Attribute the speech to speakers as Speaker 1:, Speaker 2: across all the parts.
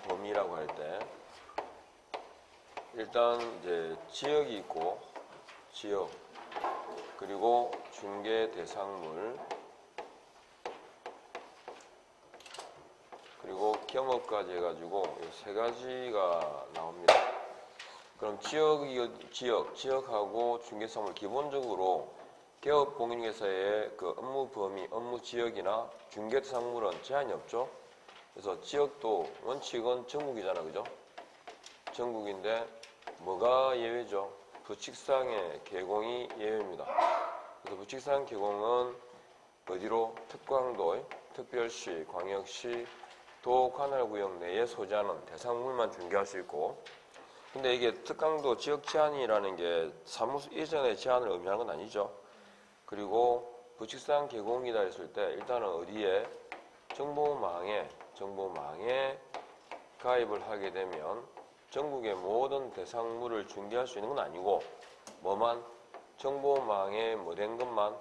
Speaker 1: 범위라고 할 때 일단 이제 지역이 있고 지역 그리고 중개 대상물 그리고 겸업까지 해가지고 이 세 가지가 나옵니다. 그럼 지역하고 중개사물 기본적으로 개업공인중개사의 그 업무 범위, 업무 지역이나 중개 대상물은 제한이 없죠. 그래서 지역도 원칙은 전국이잖아, 그죠? 전국인데 뭐가 예외죠? 부칙상의 개공이 예외입니다. 그래서 부칙상 개공은 어디로? 특광도, 특별시, 광역시, 도 관할구역 내에 소지하는 대상물만 중개할 수 있고, 근데 이게 특강도 지역 제한이라는 게 사무소 이전의 제한을 의미하는 건 아니죠. 그리고 부칙상 개공이다 했을 때 일단은 어디에? 정보망에 가입을 하게 되면 전국의 모든 대상물을 중개할 수 있는 건 아니고 뭐만? 정보망에 된 것만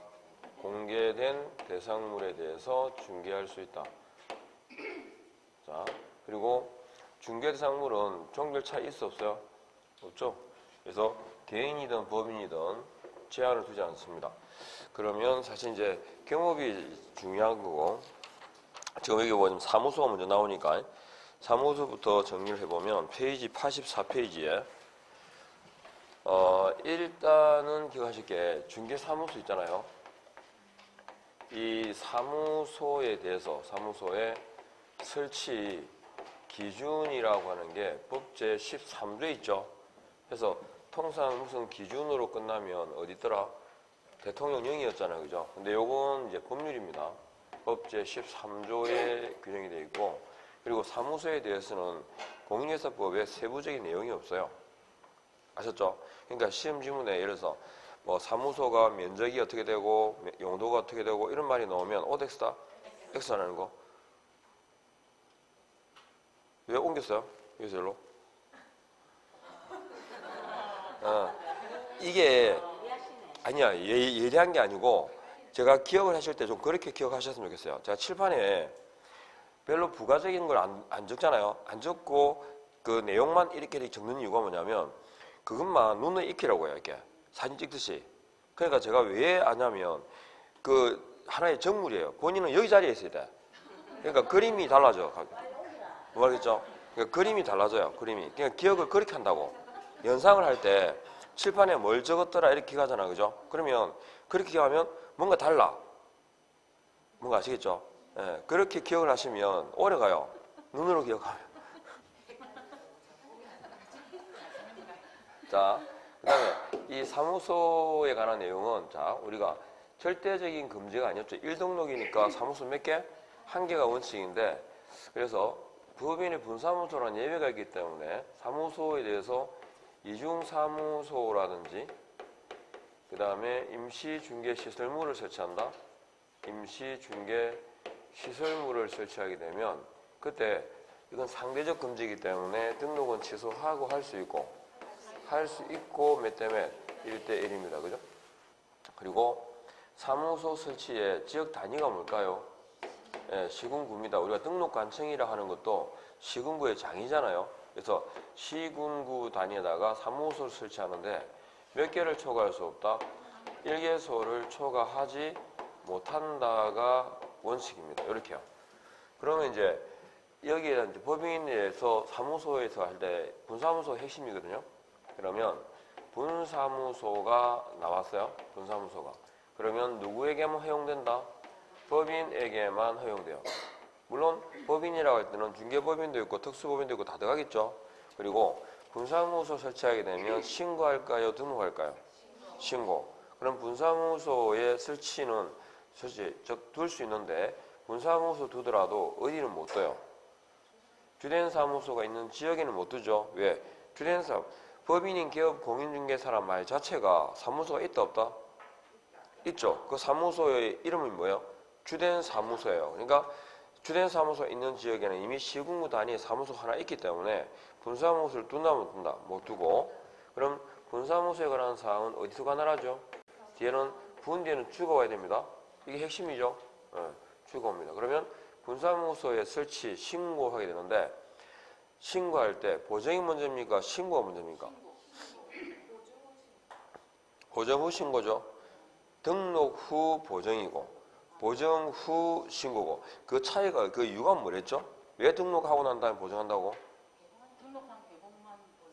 Speaker 1: 공개된 대상물에 대해서 중개할 수 있다. 자, 그리고 중개 대상물은 종별 차이 있어 없어요? 없죠? 그래서 개인이든 법인이든 제한을 두지 않습니다. 그러면 사실 이제 경업이 중요한 거고, 지금 여기 보면 사무소가 먼저 나오니까 사무소부터 정리를 해보면 페이지 84페이지에 일단은 기억하실 게 중개사무소 있잖아요. 이 사무소에 대해서 사무소의 설치 기준이라고 하는 게 법제 13조에 있죠. 그래서 통상 무슨 기준으로 끝나면 어디 있더라? 대통령령이었잖아요, 그죠? 근데 요건 이제 법률입니다. 법제 13조에 규정이 되어 있고, 그리고 사무소에 대해서는 공인중개사법에 세부적인 내용이 없어요. 아셨죠? 그러니까 시험 지문에 예를 들어서 뭐 사무소가 면적이 어떻게 되고 용도가 어떻게 되고 이런 말이 나오면 OX다? X라는 거. 왜 옮겼어요? 여기서 일로? 이게 아니야, 예리한 게 아니고 제가 기억을 하실 때 좀 그렇게 기억하셨으면 좋겠어요. 제가 칠판에 별로 부가적인 걸 안 적잖아요. 안 적고 그 내용만 이렇게 적는 이유가 뭐냐면 그것만 눈에 익히라고 해요. 이렇게 사진 찍듯이. 그러니까 제가 왜 아냐면 그 하나의 정물이에요. 본인은 여기 자리에 있어야 돼. 그러니까 그림이 달라져. 뭐 알겠죠? 그러니까 그림이 달라져요. 그림이. 그러니까 기억을 그렇게 한다고. 연상을 할 때 칠판에 뭘 적었더라 이렇게 기억하잖아, 그죠? 그러면 그렇게 기억하면 뭔가 달라. 뭔가 아시겠죠? 예, 그렇게 기억을 하시면 오래 가요. 눈으로 기억하면. 자, 그 다음에 이 사무소에 관한 내용은 자, 우리가 절대적인 금지가 아니었죠. 1등록이니까 사무소 몇 개? 한 개가 원칙인데, 그래서 법인의 분사무소라는 예외가 있기 때문에 사무소에 대해서 이중사무소라든지 그 다음에 임시중개시설물을 설치한다. 임시중개시설물을 설치하게 되면 그때 이건 상대적 금지이기 때문에 등록은 취소하고 할 수 있고 몇 대 몇? 1대 1입니다. 그죠? 그리고 사무소 설치의 지역 단위가 뭘까요? 예, 시군구입니다. 우리가 등록관청이라 하는 것도 시군구의 장이잖아요. 그래서 시군구 단위에다가 사무소를 설치하는데 몇 개를 초과할 수 없다? 1개소를 초과하지 못한다가 원칙입니다. 이렇게요. 그러면 이제 여기에 이제 법인에서 사무소에서 할 때 분사무소 핵심이거든요. 그러면 분사무소가 나왔어요. 분사무소가. 그러면 누구에게만 허용된다? 법인에게만 허용돼요. 물론 법인이라고 할 때는 중개법인도 있고 특수법인도 있고 다 들어가겠죠. 그리고 분사무소 설치하게 되면 신고할까요? 등록할까요? 신고. 그럼 분사무소의 설치는 둘 수 있는데 분사무소 두더라도 어디는 못 둬요? 주된 사무소가 있는 지역에는 못 두죠. 왜? 주된 법인인 기업 공인중개사란 말 자체가 사무소가 있다 없다? 있죠. 그 사무소의 이름이 뭐예요? 주된 사무소예요. 그러니까 주된 사무소 있는 지역에는 이미 시군구 단위의 사무소 하나 있기 때문에 분사무소를 둔다 못 둔다? 못 두고, 그럼 분사무소에 관한 사항은 어디서 관할하죠? 뒤에는 분 뒤에는 주가 와야 됩니다. 이게 핵심이죠. 주가 옵니다. 그러면 분사무소에 설치 신고하게 되는데 신고할 때 보정이 먼저입니까? 신고가 먼저입니까? 보정 후 신고죠. 등록 후 보정이고 보정 후 신고고 그 차이가 그 이유가 뭐랬죠? 왜 등록하고 난 다음에 보정한다고?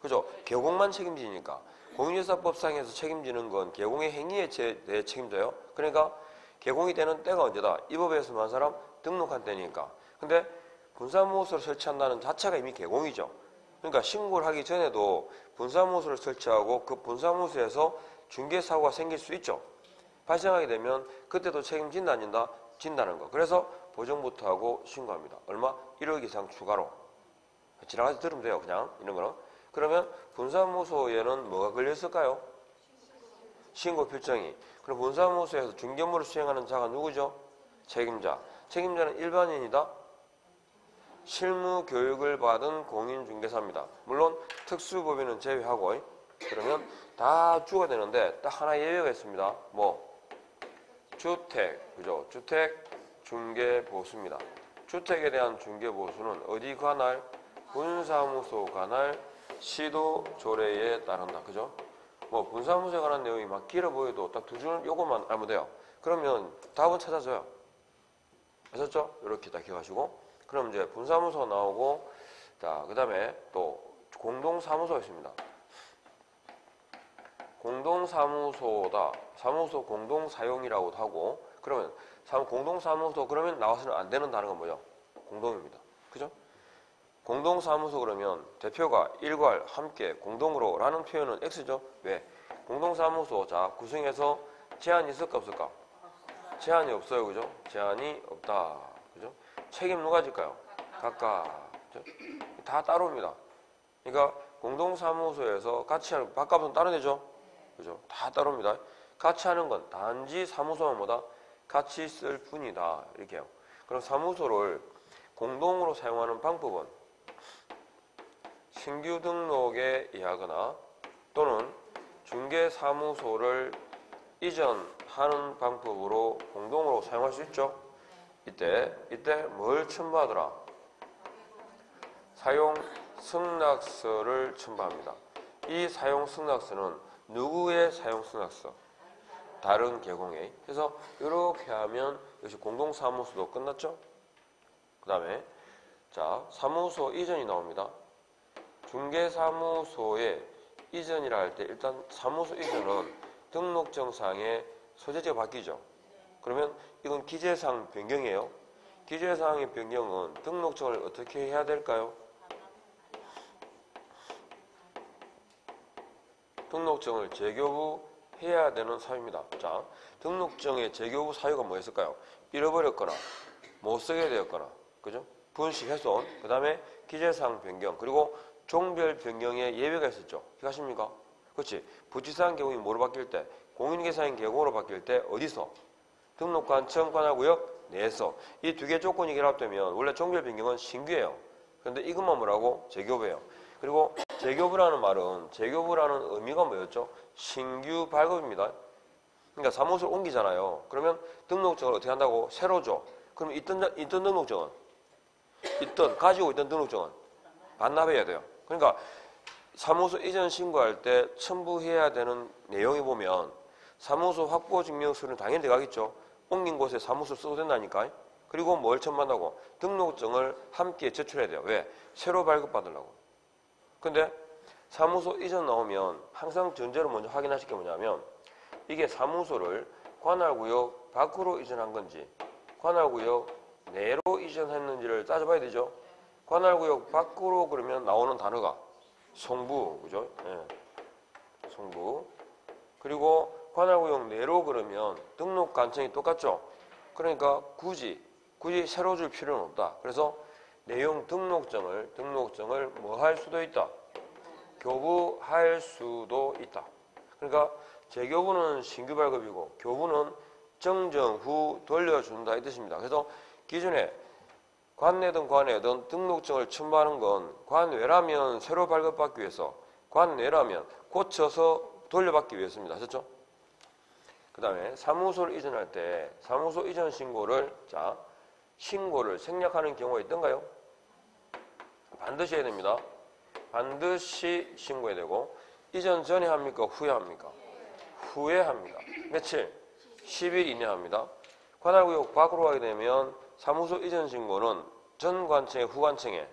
Speaker 1: 그죠? 개공만 책임지니까. 공인중개사법상에서 책임지는 건 개공의 행위에 대해 책임져요. 그러니까 개공이 되는 때가 언제다? 이 법에서 한 사람 등록한 때니까. 근데 분사무소를 설치한다는 자체가 이미 개공이죠. 그러니까 신고를 하기 전에도 분사무소를 설치하고 그 분사무소에서 중개사고가 생길 수 있죠. 발생하게 되면 그때도 책임진다 안 진다? 진다는 거. 그래서 보정부터 하고 신고합니다. 얼마? 1억 이상 추가로. 지나가서 들으면 돼요. 그냥 이런 거는. 그러면 분사무소에는 뭐가 걸렸을까요? 신고 필정이. 그럼 분사무소에서 중개물을 수행하는 자가 누구죠? 책임자. 책임자는 일반인이다? 실무 교육을 받은 공인중개사입니다. 물론 특수법인은 제외하고. 그러면 다 주가 되는데 딱 하나 예외가 있습니다. 뭐? 주택. 그죠? 주택 중개보수입니다. 주택에 대한 중개보수는 어디 관할? 분사무소 관할 시도 조례에 따른다. 그죠? 뭐 분사무소에 관한 내용이 막 길어 보여도 딱 두 줄 요것만 알면 돼요. 그러면 답은 찾아져요. 아셨죠? 이렇게 딱 기억하시고. 그럼 이제 분사무소 나오고, 자, 그 다음에 또 공동사무소가 있습니다. 공동사무소다. 사무소 공동사용이라고도 하고, 그러면 공동사무소 그러면 나와서는 안 되는 단어가 뭐죠? 공동입니다. 그죠? 공동사무소 그러면 대표가 일괄 함께 공동으로 라는 표현은 X죠? 왜? 공동사무소 자 구성해서 제한이 있을까 없을까? 제한이 없어요. 그죠? 제한이 없다. 그죠? 책임 누가 질까요? 각각. 그죠? 다 따로입니다. 그러니까 공동사무소에서 같이 하는 밥값은 따로 내죠? 그죠? 다 따로입니다. 같이 하는 건 단지 사무소만 보다 같이 쓸 뿐이다. 이렇게 해요. 그럼 사무소를 공동으로 사용하는 방법은 신규 등록에 의하거나 또는 중개사무소를 이전하는 방법으로 공동으로 사용할 수 있죠. 이때 뭘 첨부하더라? 사용 승낙서를 첨부합니다. 이 사용 승낙서는 누구의 사용 승낙서? 다른 개공의. 그래서 이렇게 하면 역시 공동사무소도 끝났죠. 그 다음에 자 사무소 이전이 나옵니다. 중개사무소에 이전이라 할 때 일단 사무소 이전은 등록증상의 소재지가 바뀌죠. 그러면 이건 기재사항 변경이에요. 기재사항의 변경은 등록증을 어떻게 해야 될까요? 등록증을 재교부 해야 되는 사유입니다. 자, 등록증의 재교부 사유가 뭐였을까요? 잃어버렸거나 못 쓰게 되었거나, 그죠? 분식 훼손, 그 다음에 기재사항 변경, 그리고 종별 변경에 예외가 있었죠. 기억하십니까? 그렇지. 부치사항 개공이 뭐로 바뀔 때? 공인중개사인 개공으로 바뀔 때 어디서? 등록관청 관할구역 내에서. 이 두 개 조건이 결합되면 원래 종별 변경은 신규예요. 그런데 이것만 뭐라고? 재교부예요. 그리고 재교부라는 말은 재교부라는 의미가 뭐였죠? 신규 발급입니다. 그러니까 사무소를 옮기잖아요. 그러면 등록증을 어떻게 한다고? 새로 줘. 그럼 있던 등록증은? 가지고 있던 등록증은? 반납해야 돼요. 그러니까 사무소 이전 신고할 때 첨부해야 되는 내용이 보면 사무소 확보 증명서는 당연히 들어가겠죠. 옮긴 곳에 사무소 써도 된다니까. 그리고 뭘 첨부한다고? 등록증을 함께 제출해야 돼요. 왜? 새로 발급받으려고. 근데 사무소 이전 나오면 항상 전제로 먼저 확인하실 게 뭐냐면 이게 사무소를 관할구역 밖으로 이전한 건지 관할구역 내로 이전했는지를 따져봐야 되죠. 관할구역 밖으로 그러면 나오는 단어가 송부, 그죠? 예. 송부. 그리고 관할구역 내로 그러면 등록 관청이 똑같죠? 그러니까 굳이 새로 줄 필요는 없다. 그래서 내용 등록증을 뭐 할 수도 있다? 교부할 수도 있다. 그러니까 재교부는 신규 발급이고 교부는 정정 후 돌려준다 이 뜻입니다. 그래서 기존에 관내든 관외든 등록증을 첨부하는 건 관외라면 새로 발급받기 위해서, 관내라면 고쳐서 돌려받기 위해서입니다. 아셨죠? 그 다음에 사무소를 이전할 때 사무소 이전 신고를 생략하는 경우가 있던가요? 반드시 해야 됩니다. 반드시 신고해야 되고 이전 전에 합니까? 후에 합니까? 후에 합니다. 며칠? 10일 이내 합니다. 관할구역 밖으로 가게 되면 사무소 이전 신고는 전 관청에 후 관청에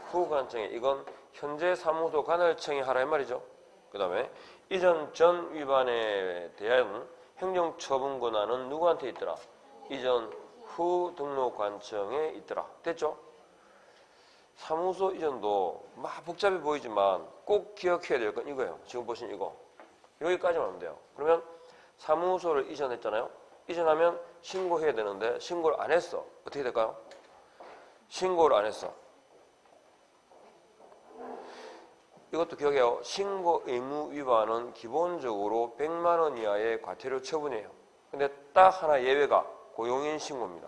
Speaker 1: 후 관청에 이건 현재 사무소 관할청이 하라 이 말이죠. 그 다음에 이전 전 위반에 대한 행정처분 권한은 누구한테 있더라? 이전 후 등록관청에 있더라. 됐죠? 사무소 이전도 막 복잡해 보이지만 꼭 기억해야 될 건 이거예요. 지금 보신 이거. 여기까지만 하면 돼요. 그러면 사무소를 이전했잖아요. 이전하면 신고해야 되는데 신고를 안 했어. 어떻게 될까요? 신고를 안 했어. 이것도 기억해요. 신고 의무 위반은 기본적으로 100만 원 이하의 과태료 처분이에요. 근데 딱 하나 예외가 고용인 신고입니다.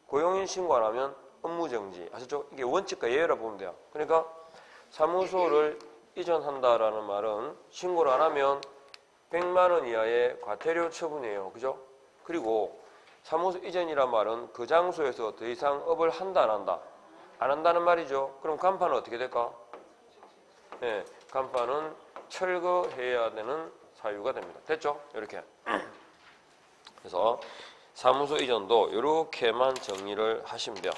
Speaker 1: 고용인 신고 안 하면 업무정지. 아시죠? 이게 원칙과 예외라 보면 돼요. 그러니까 사무소를 이전한다라는 말은 신고를 안 하면 100만 원 이하의 과태료 처분이에요. 그죠? 그리고 사무소 이전이란 말은 그 장소에서 더 이상 업을 한다 안 한다? 안 한다는 말이죠. 그럼 간판은 어떻게 될까? 네, 간판은 철거해야 되는 사유가 됩니다. 됐죠? 이렇게. 그래서 사무소 이전도 이렇게만 정리를 하시면 돼요.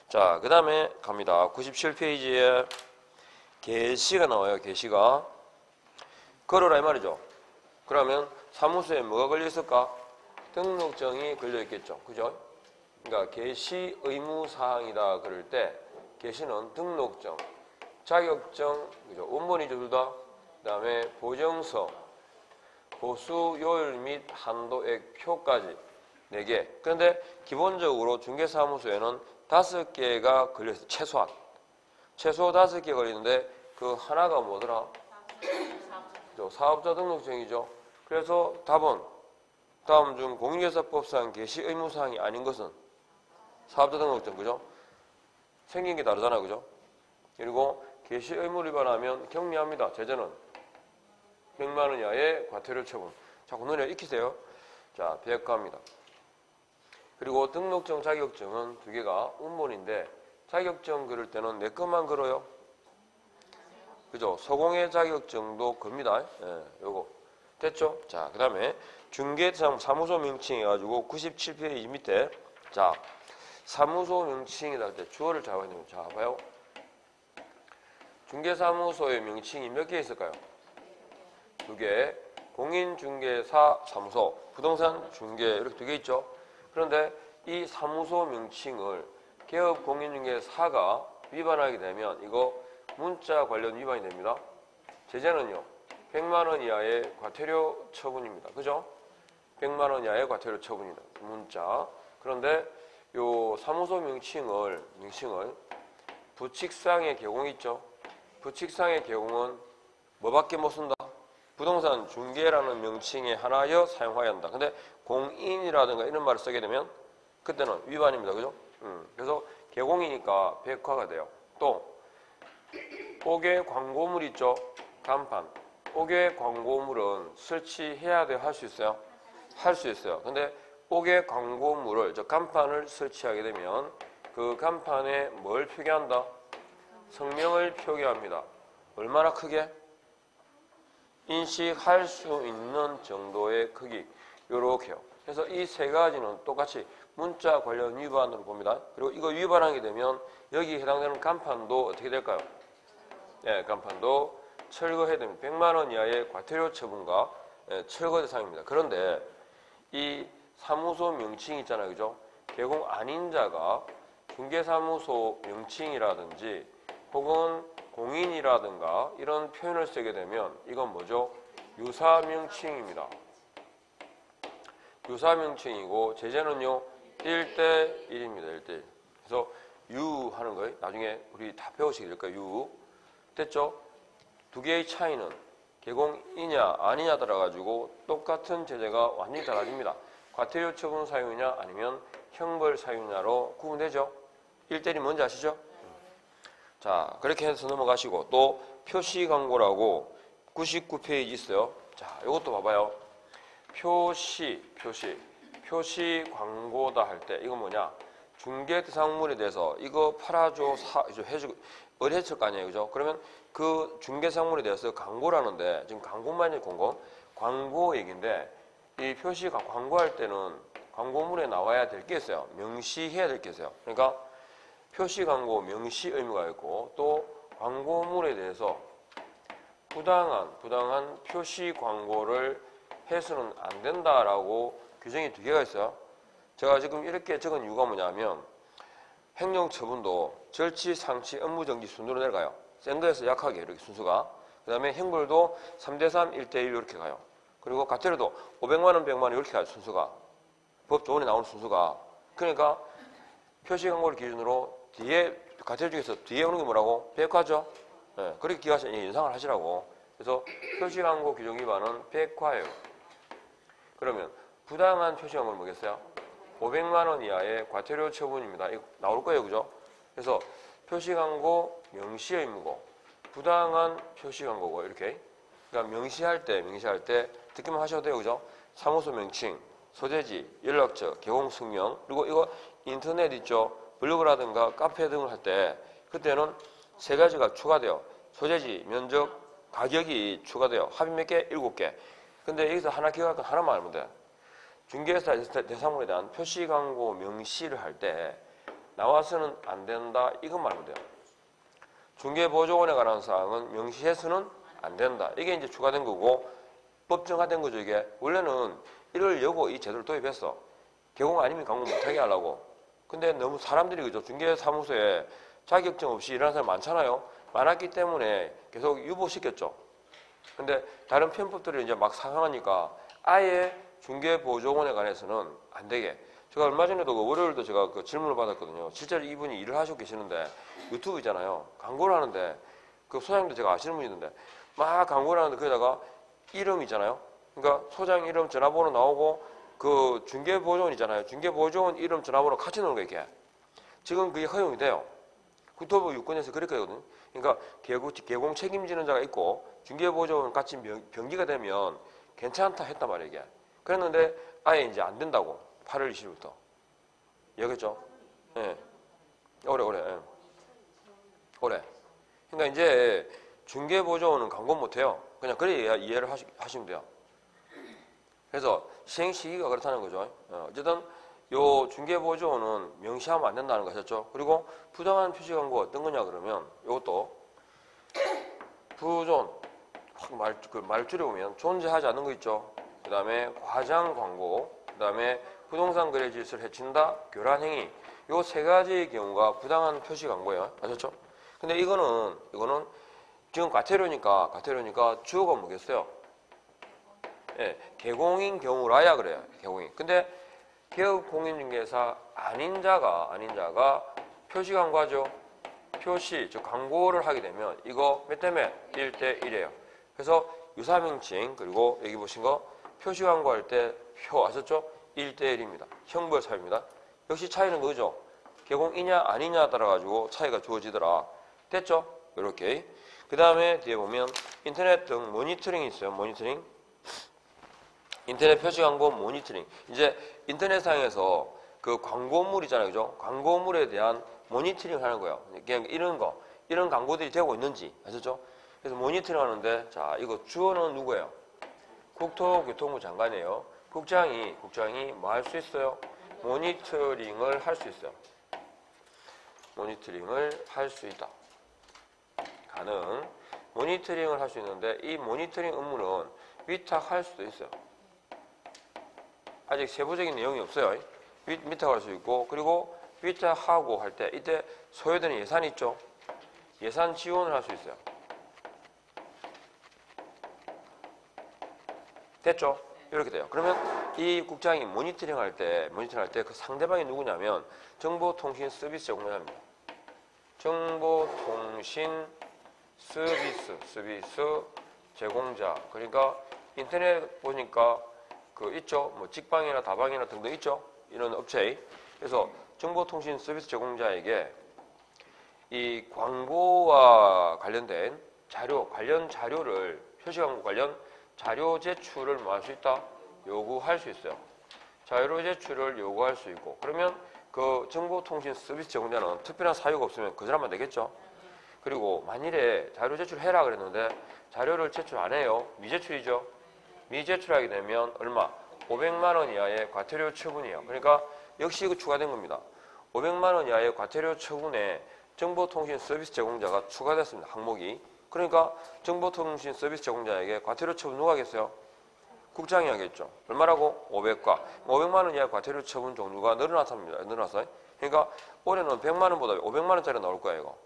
Speaker 1: 자, 그 다음에 갑니다. 97페이지에 개시가 나와요. 개시가. 걸어라 이 말이죠. 그러면 사무소에 뭐가 걸려 있을까? 등록증이 걸려 있겠죠. 그죠? 그러니까 개시 의무사항이다 그럴 때 개시는 등록증, 자격증, 그죠? 원본이죠, 둘 다. 그 다음에 보정서, 보수 요일 및 한도액 표까지 4개. 그런데 기본적으로 중개사무소에는 5개가 걸려있어요. 최소한. 최소 5개 걸리는데 그 하나가 뭐더라? 그죠? 사업자 등록증이죠. 그래서 답은 다음 중 공인중개사법상 개시 의무사항이 아닌 것은 사업자 등록증, 그죠? 생긴 게 다르잖아, 그죠? 그리고 개시 의무를 위반하면 경미합니다. 제재는 100만 원 이하의 과태료 처분. 자꾸 눈에 익히세요. 자, 배역합니다. 그리고 등록증, 자격증은 2개가 운본인데 자격증 그릴 때는 내 것만 걸어요. 그죠? 소공의 자격증도 겁니다. 예, 요거. 됐죠? 자, 그 다음에 중개사무소 명칭 해가지고 97페이지 밑에 자, 사무소 명칭이다 할 때 주어를 잡아야 됩니다. 자, 봐요. 중개사무소의 명칭이 몇 개 있을까요? 2개. 공인중개사 사무소, 부동산 중개 이렇게 2개 있죠. 그런데 이 사무소 명칭을 개업공인중개사가 위반하게 되면 이거 문자 관련 위반이 됩니다. 제재는요. 100만 원 이하의 과태료 처분입니다. 그죠? 100만 원 이하의 과태료 처분이다. 문자. 그런데 요 사무소 명칭을 부칙상의 개공이 있죠. 부칙상의 개공은 뭐밖에 못 쓴다? 부동산 중개라는 명칭에 하나여 사용하여야 한다. 근데 공인이라든가 이런 말을 쓰게 되면 그때는 위반입니다. 그죠? 그래서 개공이니까 백화가 돼요. 또 옥외 광고물 있죠? 간판. 옥외 광고물은 설치해야 돼? 할 수 있어요? 할 수 있어요. 근데 옥외 광고물을, 간판을 설치하게 되면 그 간판에 뭘 표기한다? 성명을 표기합니다. 얼마나 크게? 인식할 수 있는 정도의 크기. 요렇게요. 그래서 이 3가지는 똑같이 문자 관련 위반으로 봅니다. 그리고 이거 위반하게 되면 여기 해당되는 간판도 어떻게 될까요? 네, 간판도 철거해야 됩니다. 100만 원 이하의 과태료 처분과 철거 대상입니다. 그런데 이 사무소 명칭 있잖아요. 그죠? 개공 아닌 자가 중개사무소 명칭이라든지 혹은 공인이라든가 이런 표현을 쓰게 되면 이건 뭐죠? 유사명칭입니다. 유사명칭이고 제재는요 1대1입니다. 1대1. 그래서 유 하는 거예요. 나중에 우리 다 배우시게 될 거예요. 유. 됐죠? 2개의 차이는 개공이냐 아니냐 따라가지고 똑같은 제재가 완전히 달라집니다. 과태료 처분 사유냐 아니면 형벌 사유냐로 구분되죠? 1대1이 뭔지 아시죠? 자, 그렇게 해서 넘어가시고 또 표시 광고라고 99페이지 있어요. 자, 이것도 봐봐요. 표시 광고다 할 때 이건 뭐냐? 중개 대상물에 대해서 이거 팔아줘, 해주고, 의뢰했을 거 아니에요, 그죠? 그러면 그 중개 상물에 대해서 광고를 하는데, 지금 광고만 광고 얘기인데, 이 표시가 광고할 때는 광고물에 나와야 될 게 있어요. 명시해야 될 게 있어요. 그러니까 표시 광고 명시 의무가 있고, 또 광고물에 대해서 부당한 표시 광고를 해서는 안 된다라고 규정이 2개가 있어요. 제가 지금 이렇게 적은 이유가 뭐냐면 행정처분도 절치, 상치, 업무정지 순으로 내려가요. 센 거에서 약하게 이렇게 순수가. 그 다음에 형벌도 3대3, 1대1 이렇게 가요. 그리고 과태료도 500만 원, 100만 원 이렇게 가요. 순수가. 법 조문에 나오는 순수가. 그러니까 표시 광고를 기준으로 뒤에 과태료 중에서 뒤에 오는 게 뭐라고? 백화죠. 네, 그렇게 기하시 연상을 하시라고. 그래서 표시 광고 규정 위반은 백화예요. 그러면 부당한 표시 광고는 뭐겠어요? 500만 원 이하의 과태료 처분입니다. 이거 나올 거예요, 그죠? 그래서 표시 광고 명시 의무고 부당한 표시 광고고 이렇게. 그러니까 명시할 때 듣기만 하셔도 돼요, 그죠? 사무소 명칭, 소재지, 연락처, 개공 성명, 그리고 이거 인터넷 있죠? 블로그라든가 카페 등을 할 때 그때는 3가지가 추가돼요. 소재지, 면적, 가격이 추가돼요. 합의 몇 개? 7개. 근데 여기서 하나 기억할 건 하나만 알면 돼. 중개사 대상물에 대한 표시 광고 명시를 할 때 나와서는 안 된다. 이것만 알면 돼요. 중개보조원에 관한 사항은 명시해서는 안 된다. 이게 이제 추가된 거고 법정화된 거죠. 이게 원래는 이를 여고 이 제도를 도입했어. 개공 아니면 광고 못하게 하려고. 근데 너무 사람들이 그죠. 중개사무소에 자격증 없이 일하는 사람 많잖아요. 많았기 때문에 계속 유보시켰죠. 근데 다른 편법들이 이제 막 상하니까 아예 중개보조원에 관해서는 안 되게. 제가 얼마 전에도 그 월요일도 제가 그 질문을 받았거든요. 실제로 이분이 일을 하시고 계시는데 유튜브 있잖아요. 광고를 하는데 그 소장님도 제가 아시는 분이 있는데 막 광고를 하는데 거기다가 이름 있잖아요. 그러니까 소장 이름 전화번호 나오고 그 중개보조원 있잖아요. 중개보조원 이름 전화번호 같이 넣는 거 이렇게. 지금 그게 허용이 돼요. 국토부 유권에서 그렇게 하거든요. 그러니까 개공 책임지는 자가 있고 중개보조원 같이 병기가 되면 괜찮다 했단 말이에요. 이게. 그랬는데 아예 이제 안 된다고. 8월 20일부터. 여겠죠? 예. 네. 올해. 예. 올해. 그러니까 이제 중개보조원은 광고 못해요. 그냥 그래 이해를 하시면 돼요. 그래서 시행 시기가 그렇다는 거죠. 어쨌든 요 중개보조원은 명시하면 안 된다는 거 하셨죠? 그리고 부당한 표시 광고 어떤 거냐 그러면 요것도 부존 말줄에 보면 존재하지 않는 거 있죠. 그 다음에 과장 광고, 그 다음에 부동산 거래 질서를 해친다, 교란 행위. 요 3가지의 경우가 부당한 표시 광고예요. 아셨죠? 근데 이거는 지금 과태료니까 주어가 뭐겠어요? 예, 개공인 경우라야 그래요. 개공인. 근데 개업 공인중개사 아닌 자가 표시 광고하죠. 표시, 즉 광고를 하게 되면 이거 몇 대 몇? 1대 1이에요. 그래서 유사명칭 그리고 여기 보신 거 표시 광고할 때 표 아셨죠? 1대 1입니다. 형벌 사유입니다. 역시 차이는 그거죠. 개공이냐 아니냐 따라 가지고 차이가 주어지더라. 됐죠? 이렇게. 그 다음에 뒤에 보면 인터넷 등 모니터링이 있어요. 모니터링. 인터넷 표시 광고 모니터링. 이제 인터넷상에서 그 광고물 있잖아요. 그죠? 광고물에 대한 모니터링 하는 거예요. 그냥 이런 광고들이 되고 있는지 아셨죠? 그래서 모니터링 하는데 자, 이거 주어는 누구예요? 국토교통부 장관이에요. 국장이 뭐 할 수 있어요? 모니터링을 할 수 있어요. 모니터링을 할 수 있다. 가능. 모니터링을 할 수 있는데 이 모니터링 업무는 위탁할 수도 있어요. 아직 세부적인 내용이 없어요. 위탁할 수 있고 그리고 위탁하고 할 때 이때 소요되는 예산이 있죠. 예산 지원을 할 수 있어요. 됐죠? 이렇게 돼요. 그러면 이 국장이 모니터링 할 때 그 상대방이 누구냐면 정보통신 서비스 제공자입니다. 정보통신 서비스 제공자. 그러니까 인터넷 보니까 그 있죠. 뭐 직방이나 다방이나 등등 있죠. 이런 업체. 그래서 정보통신 서비스 제공자에게 이 광고와 관련된 관련 자료를 표시광고 관련 자료 제출을 뭐 할 수 있다? 요구할 수 있어요. 자료 제출을 요구할 수 있고 그러면 그 정보통신 서비스 제공자는 특별한 사유가 없으면 거절하면 되겠죠. 그리고 만일에 자료 제출해라 그랬는데 자료를 제출 안 해요. 미제출이죠. 미제출하게 되면 얼마? 500만 원 이하의 과태료 처분이에요. 그러니까 역시 이거 추가된 겁니다. 500만 원 이하의 과태료 처분에 정보통신 서비스 제공자가 추가됐습니다. 항목이. 그러니까 정보통신 서비스 제공자에게 과태료 처분 누가 하겠어요? 국장이 하겠죠. 얼마라고? 500과. 500만 원 이하의 과태료 처분 종류가 늘어났습니다. 늘어났어요. 그러니까 올해는 100만 원보다 500만 원짜리 나올 거야 이거.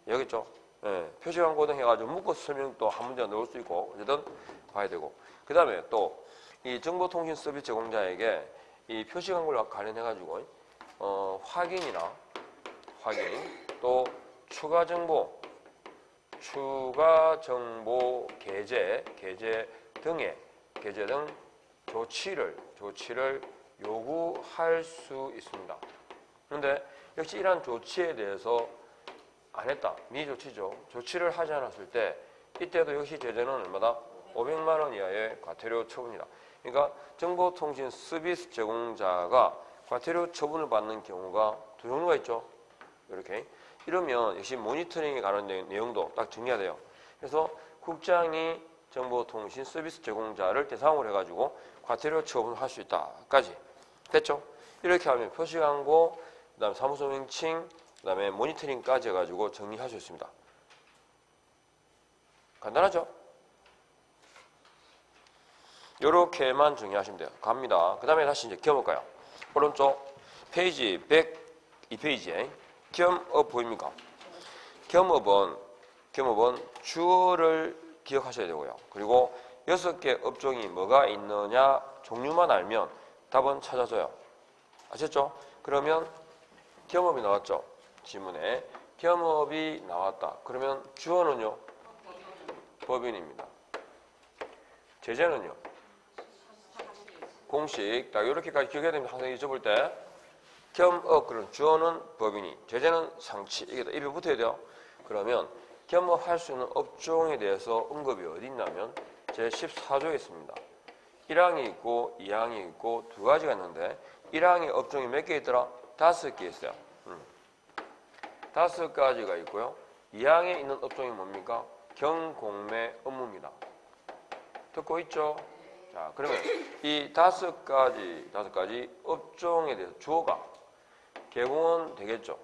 Speaker 1: 여기죠. 예, 표시광고 등 해가지고 묶어서 설명도 한 문제가 넣을 수 있고 어쨌든 봐야 되고. 그 다음에 또 이 정보통신 서비스 제공자에게 이 표시광고를 관련해가지고 확인 또 추가 정보 게재 등 조치를 요구할 수 있습니다. 그런데 역시 이러한 조치에 대해서 안 했다. 미조치죠. 조치를 하지 않았을 때 이때도 역시 제재는 얼마다? 500만 원 이하의 과태료 처분이다. 그러니까 정보통신 서비스 제공자가 과태료 처분을 받는 경우가 두 종류가 있죠. 이렇게. 이러면 역시 모니터링에 관한 내용도 딱 정리가 돼요. 그래서 국장이 정보통신 서비스 제공자를 대상으로 해가지고 과태료 처분을 할 수 있다까지 됐죠? 이렇게 하면 표시광고, 그 다음에 사무소 명칭, 그 다음에 모니터링까지 해가지고 정리할 수 있습니다. 간단하죠? 요렇게만 정리하시면 돼요. 갑니다. 그 다음에 다시 이제 기업업가요. 오른쪽 페이지 102페이지에 겸업 보입니까? 겸업은 주어를 기억하셔야 되고요. 그리고 6개 업종이 뭐가 있느냐 종류만 알면 답은 찾아져요. 아셨죠? 그러면 겸업이 나왔죠. 지문에 겸업이 나왔다. 그러면 주어는요? 법인입니다. 제재는요? 공식. 딱 이렇게까지 기억해야 됩니다. 항상 잊어볼 때. 겸업, 그런 주어는 법인이, 제재는 상치. 이게 다 입에 붙어야 돼요. 그러면 겸업할 수 있는 업종에 대해서 언급이 어디 있냐면 제14조에 있습니다. 1항이 있고 2항이 있고 두 가지가 있는데 1항의 업종이 몇 개 있더라? 5개 있어요. 5가지가 있고요. 2항에 있는 업종이 뭡니까? 경공매 업무입니다. 듣고 있죠? 자, 그러면 이 5가지 업종에 대해서 주어가 개공은 되겠죠.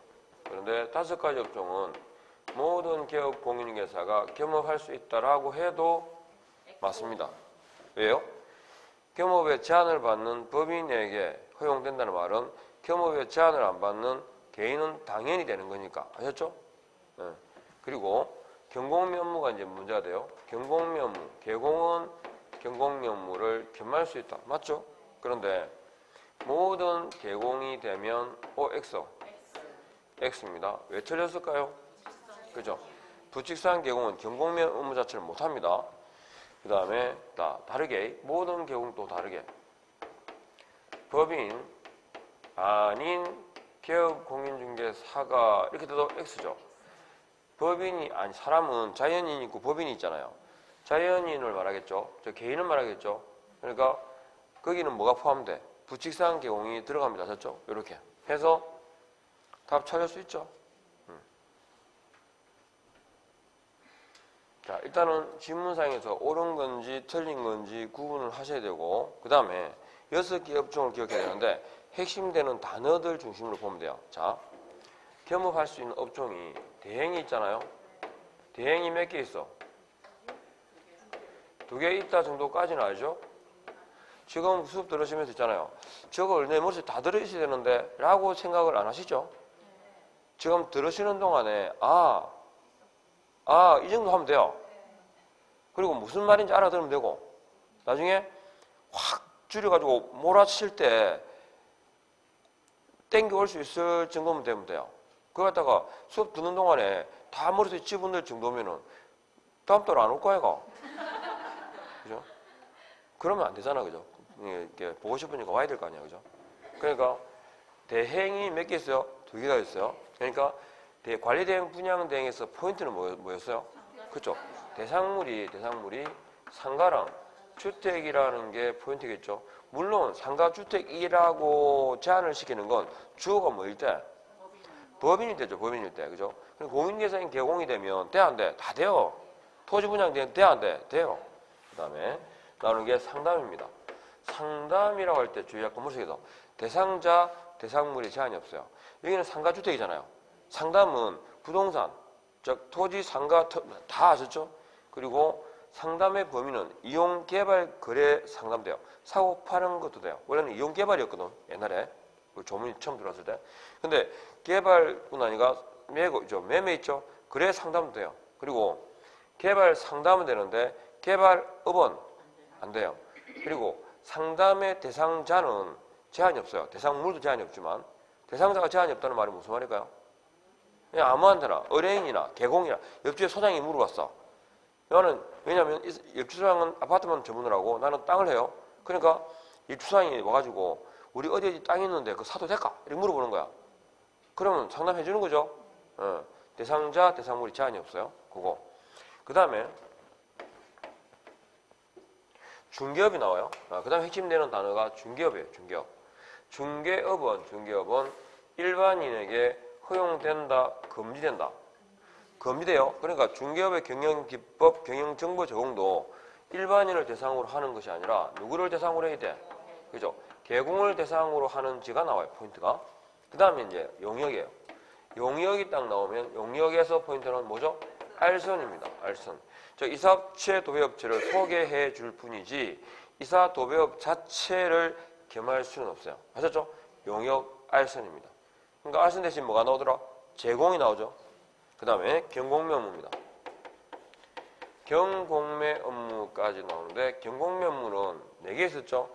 Speaker 1: 그런데 5가지 업종은 모든 개업 공인중개사가 겸업할 수 있다라고 해도 맞습니다. 왜요? 겸업에 제한을 받는 법인에게 허용된다는 말은 겸업에 제한을 안 받는 개인은 당연히 되는 거니까. 아셨죠? 네. 그리고 경공면무가 이제 문제가 돼요. 경공면무, 개공은 경공면무를 겸할 수 있다. 맞죠? 그런데 모든 개공이 되면 X입니다. 왜 틀렸을까요? 그죠? 부칙상 개공은 경공면 의무 자체를 못합니다. 그 다음에 다르게 모든 개공도 다르게 법인 아닌 개업공인중개사가 이렇게 돼도 X죠. 법인이 아니 사람은 자연인이 있고 법인이 있잖아요. 자연인을 말하겠죠. 저 개인을 말하겠죠. 그러니까 거기는 뭐가 포함돼? 부칙상 개공이 들어갑니다. 됐죠? 이렇게 해서 답 찾을 수 있죠. 자, 일단은 지문상에서 옳은 건지 틀린 건지 구분을 하셔야 되고 그 다음에 6개 업종을 기억해야 되는데 핵심되는 단어들 중심으로 보면 돼요. 자, 겸업할 수 있는 업종이 대행이 있잖아요. 대행이 몇 개 있어? 2개 있다 정도까지는 알죠? 지금 수업 들으시면서 있잖아요. 저걸 내 머릿속에 다 들으셔야 되는데 라고 생각을 안 하시죠? 지금 들으시는 동안에 이 정도 하면 돼요. 그리고 무슨 말인지 알아들으면 되고 나중에 확 줄여가지고 몰아칠 때 땡겨올 수 있을 정도면 되면 돼요. 그거 갖다가 수업 듣는 동안에 다 머릿속에 집어넣을 정도면은 다음 달 안 올 거야, 이거. 그죠? 그러면 안 되잖아, 그죠? 이렇게 보고 싶으니까 와야 될 거 아니야, 그죠? 그러니까 대행이 몇 개 있어요? 2개가 있어요. 그러니까 관리대행, 분양대행에서 포인트는 뭐였어요? 그렇죠? 대상물이 상가랑 주택이라는 게 포인트겠죠. 물론 상가주택이라고 제한을 시키는 건 주어가 뭐일 때? 법인일 때죠. 법인일 때. 그죠? 공인계사인 개공이 되면 돼, 안 돼? 다 돼요. 토지 분양되면 돼, 안 돼? 돼요. 그 다음에 나오는 게 상담입니다. 상담이라고 할 때 주의할 건 무엇이겠어? 대상자, 대상물에 제한이 없어요. 여기는 상가주택이잖아요. 상담은 부동산, 즉 토지, 상가 다 아셨죠? 그리고 상담의 범위는 이용, 개발, 거래 상담돼요. 사고 파는 것도 돼요. 원래는 이용, 개발이었거든. 옛날에 조문이 처음 들어왔을 때. 근데 개발뿐 아니라 매매 있죠? 거래 상담도 돼요. 그리고 개발 상담은 되는데 개발업은 안 돼요. 그리고 상담의 대상자는 제한이 없어요. 대상물도 제한이 없지만 대상자가 제한이 없다는 말이 무슨 말일까요? 그냥 아무한테나 의뢰인이나 개공이나 옆집에 소장이 물어봤어. 나는 왜냐하면 옆집 소장은 아파트만 전문을 하고 나는 땅을 해요. 그러니까 옆집 소장이 와가지고 우리 어디 땅이 있는데 그거 사도 될까? 이렇게 물어보는 거야. 그러면 상담해 주는 거죠. 대상자, 대상물이 제한이 없어요. 그거. 그 다음에 중개업이 나와요. 그 다음에 핵심되는 단어가 중개업이에요. 중개업. 중개업은 일반인에게 허용된다, 금지된다. 금지돼요. 그러니까 중개업의 경영기법, 경영정보 제공도 일반인을 대상으로 하는 것이 아니라 누구를 대상으로 해야 돼? 그죠? 개공을 대상으로 하는지가 나와요. 포인트가. 그 다음에 이제 용역이에요. 용역이 딱 나오면 용역에서 포인트는 뭐죠? 알선입니다. 알선. 이사업체 도배업체를 소개해 줄 뿐이지 이사 도배업 자체를 겸할 수는 없어요. 아셨죠? 용역 알선입니다. 그러니까 알선 대신 뭐가 나오더라? 제공이 나오죠. 그 다음에 경공매업무입니다. 경공매 업무까지 나오는데 경공매 업무는 4개 있었죠.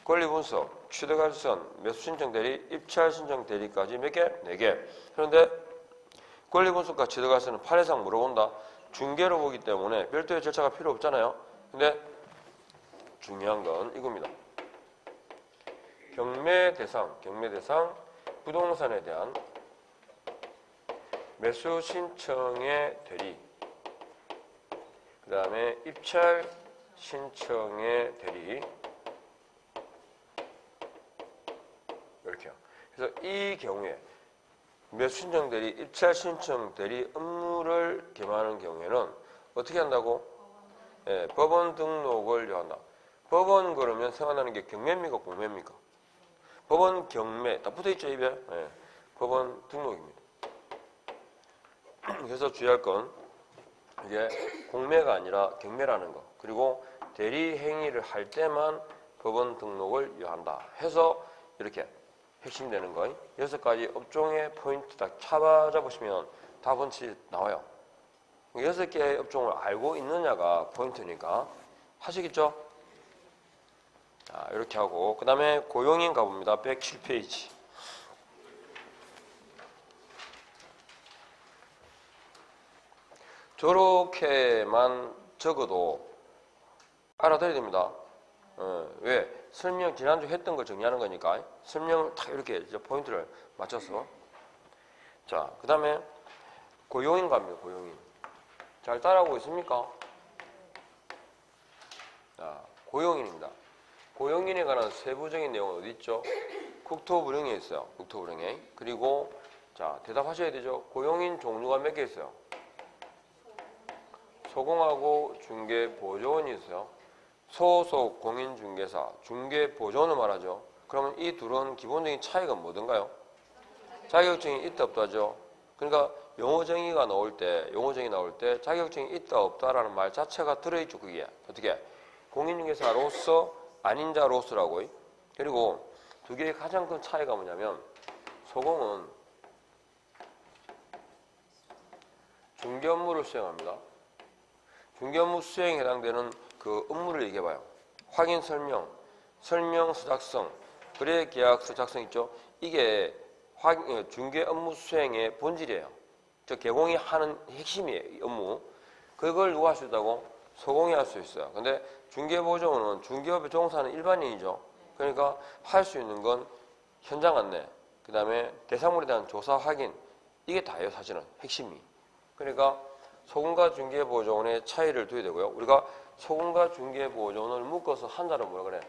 Speaker 1: 권리분석, 취득알선, 매수신청 대리, 입찰신청 대리까지 몇 개? 4개. 그런데 권리분석과 취득알선은 판례상 물어본다. 중개로 보기 때문에 별도의 절차가 필요 없잖아요. 근데 중요한 건 이겁니다. 경매 대상, 부동산에 대한 매수 신청의 대리, 그 다음에 입찰 신청의 대리, 이렇게요. 그래서 이 경우에 매수 신청 대리, 입찰 신청 대리 업무를 겸하는 경우에는 어떻게 한다고? 법원 등록을 요한다. 법원 그러면 생각나는 게 경매입니까? 공매입니까? 법원 경매 다 붙어있죠 입에? 법원 등록입니다. 그래서 주의할 건 이게 공매가 아니라 경매라는 거. 그리고 대리 행위를 할 때만 법원 등록을 요한다. 해서 이렇게 핵심되는 거 6가지 업종의 포인트 딱 찾아보시면 답원치 나와요. 6개의 업종을 알고 있느냐가 포인트니까 하시겠죠? 자, 이렇게 하고 그 다음에 고용인 가봅니다. 107페이지. 저렇게만 적어도 알아들어야 됩니다. 왜? 설명 지난주 했던 걸 정리하는 거니까 설명을 딱 이렇게 이제 포인트를 맞춰서. 자, 그 다음에 고용인 갑니다. 고용인. 잘 따라오고 있습니까? 자, 고용인입니다. 고용인에 관한 세부적인 내용은 어디 있죠? 국토부령에 있어요. 국토부령에. 그리고 자, 대답하셔야 되죠. 고용인 종류가 몇 개 있어요? 소공하고 중개보조원이 있어요. 소속 공인중개사, 중개보조원을 말하죠. 그러면 이 둘은 기본적인 차이가 뭐든가요? 자격증이 있다 없다죠. 그러니까 용어정의 나올 때 자격증이 있다 없다라는 말 자체가 들어있죠. 그게 어떻게? 공인중개사로서 아닌 자로서라고. 그리고 두 개의 가장 큰 차이가 뭐냐면 소공은 중개 업무를 수행합니다. 중개 업무 수행에 해당되는 그 업무를 얘기해봐요. 확인 설명 서작성, 거래 계약서 작성 있죠? 이게 중개 업무 수행의 본질이에요. 즉 개공이 하는 핵심이에요. 업무. 그걸 누가 할 수 있다고? 소공이 할 수 있어요. 근데 중개보조원은 중개업에 종사하는 일반인이죠. 그러니까 할 수 있는 건 현장 안내, 그 다음에 대상물에 대한 조사 확인, 이게 다예요. 사실은 핵심이. 그러니까 소공과 중개보조원의 차이를 둬야 되고요. 우리가 소공과 중개보조원을 묶어서 한자로 뭐라 그래?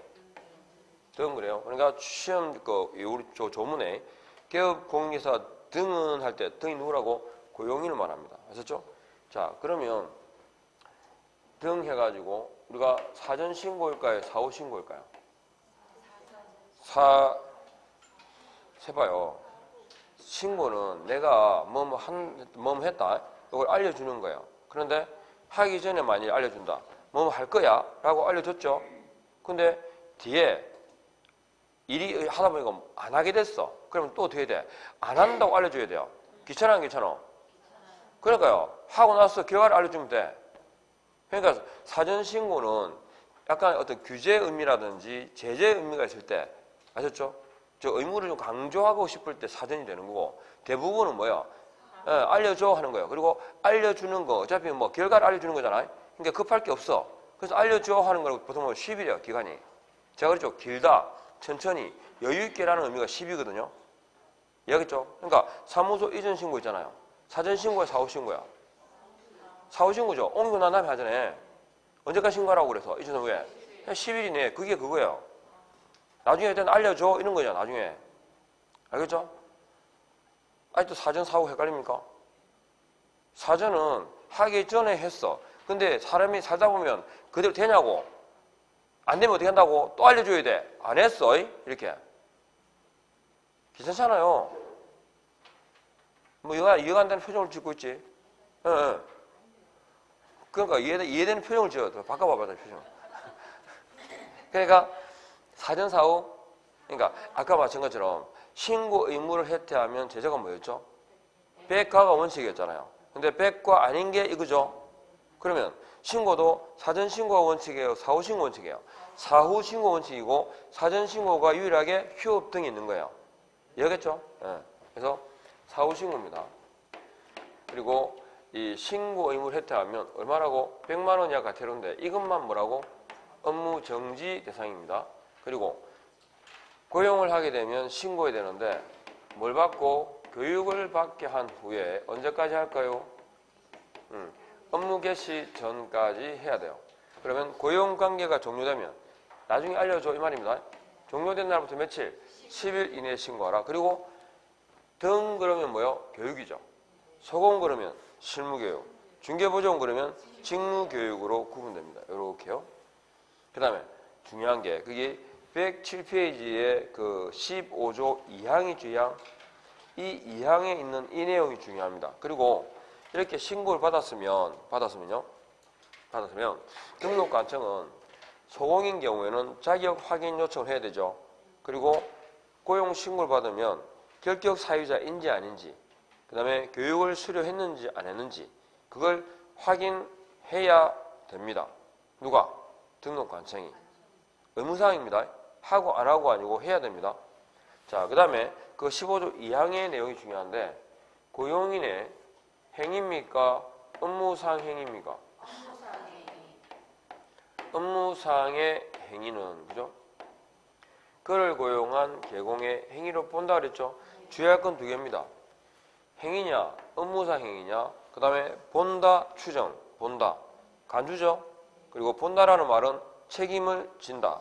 Speaker 1: 등 그래요. 그러니까 시험 우리 조문에 개업 공인기사 등은 할 때 등이 누구라고? 고용인을 말합니다. 아셨죠? 자, 그러면 등 해가지고 우리가 사전 신고일까요? 사후 신고일까요? 세봐요. 신고는 내가 뭐뭐 했다. 이걸 알려주는 거예요. 그런데 하기 전에 만일 알려준다. 뭐뭐 할 거야? 라고 알려줬죠. 근데 뒤에 일이 하다 보니까 안 하게 됐어. 그러면 또 어떻게 돼? 안 한다고 알려줘야 돼요. 귀찮아 안 귀찮아? 그러니까요. 하고 나서 결과를 알려주면 돼. 그러니까 사전 신고는 약간 어떤 규제 의미라든지 제재 의미가 있을 때 아셨죠? 저 의무를 좀 강조하고 싶을 때 사전이 되는 거고 대부분은 뭐야? 알려줘 하는 거예요. 그리고 알려주는 거 어차피 뭐 결과를 알려주는 거잖아요. 그러니까 급할 게 없어. 그래서 알려줘 하는 거라고 보통 10일이에요. 기간이. 제가 그랬죠. 길다, 천천히, 여유 있게라는 의미가 10이거든요. 이해하겠죠? 그러니까 사무소 이전 신고 있잖아요. 사전 신고야, 사후 신고야? 사후 신고죠. 옮기고 난 다음에 하잖아요. 언제까지 신고하라고 그래서 이전 후에 10일이네. 그게 그거예요. 나중에 일단 알려줘 이런 거죠. 나중에. 알겠죠? 아직도 사전 사후 헷갈립니까? 사전은 하기 전에 했어. 근데 사람이 살다 보면 그대로 되냐고. 안 되면 어떻게 한다고? 또 알려줘야 돼. 안 했어. 이렇게. 괜찮잖아요. 뭐 이해가 안 되는 표정을 짓고 있지. 예. 그러니까 이해되는 표정을 지어. 바꿔봐봐, 표정. 그러니까 사전 사후. 그러니까 아까 말씀 것처럼 신고 의무를 해태하면 제재가 뭐였죠? 백과가 원칙이었잖아요. 근데 백과 아닌 게 이거죠. 그러면 신고도 사전 신고가 원칙이에요, 사후 신고 원칙이에요. 사후 신고 원칙이고 사전 신고가 유일하게 휴업 등이 있는 거예요. 이해하겠죠? 네. 그래서 사후 신고입니다. 그리고 이 신고 의무를 해태하면 얼마라고? 100만 원 이하 과태료인데 이것만 뭐라고? 업무 정지 대상입니다. 그리고 고용을 하게 되면 신고해야 되는데 뭘 받고 교육을 받게 한 후에 언제까지 할까요? 업무 개시 전까지 해야 돼요. 그러면 고용관계가 종료되면 나중에 알려줘 이 말입니다. 종료된 날부터 며칠? 10일 이내에 신고하라. 그리고 등 그러면 뭐요? 교육이죠. 소공 그러면 실무교육, 중개보조원 그러면 직무교육으로 구분됩니다. 이렇게요. 그 다음에 중요한 게 그게 107페이지에 그 15조 2항이 주의항, 이 2항에 있는 이 내용이 중요합니다. 그리고 이렇게 신고를 받았으면 등록관청은 소공인 경우에는 자격 확인 요청을 해야 되죠. 그리고 고용 신고를 받으면 결격 사유자인지 아닌지, 그 다음에 교육을 수료했는지 안 했는지 그걸 확인해야 됩니다. 누가? 등록관청이. 의무사항입니다. 하고 안 하고 아니고 해야 됩니다. 자, 그 다음에 그 15조 2항의 내용이 중요한데 고용인의 행위입니까? 업무상 행위입니까? 업무상의 행위는 그죠? 그를 고용한 개공의 행위로 본다 그랬죠? 주의할 건 두 개입니다. 행위냐, 업무상 행위냐, 그 다음에 본다, 추정, 본다, 간주죠? 그리고 본다라는 말은 책임을 진다.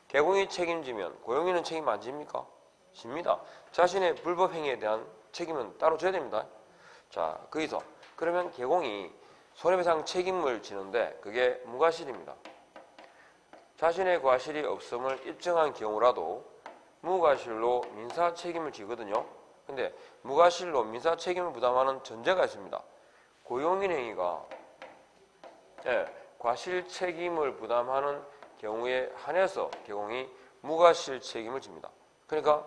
Speaker 1: 개공이 책임지면 고용인은 책임 안 집니까? 집니다. 자신의 불법 행위에 대한 책임은 따로 져야 됩니다. 자, 거기서 그러면 개공이 손해배상 책임을 지는데 그게 무과실입니다. 자신의 과실이 없음을 입증한 경우라도 무과실로 민사 책임을 지거든요. 근데 무과실로 민사 책임을 부담하는 전제가 있습니다. 고용인 행위가 과실 책임을 부담하는 경우에 한해서 개공이 무과실 책임을 집니다. 그러니까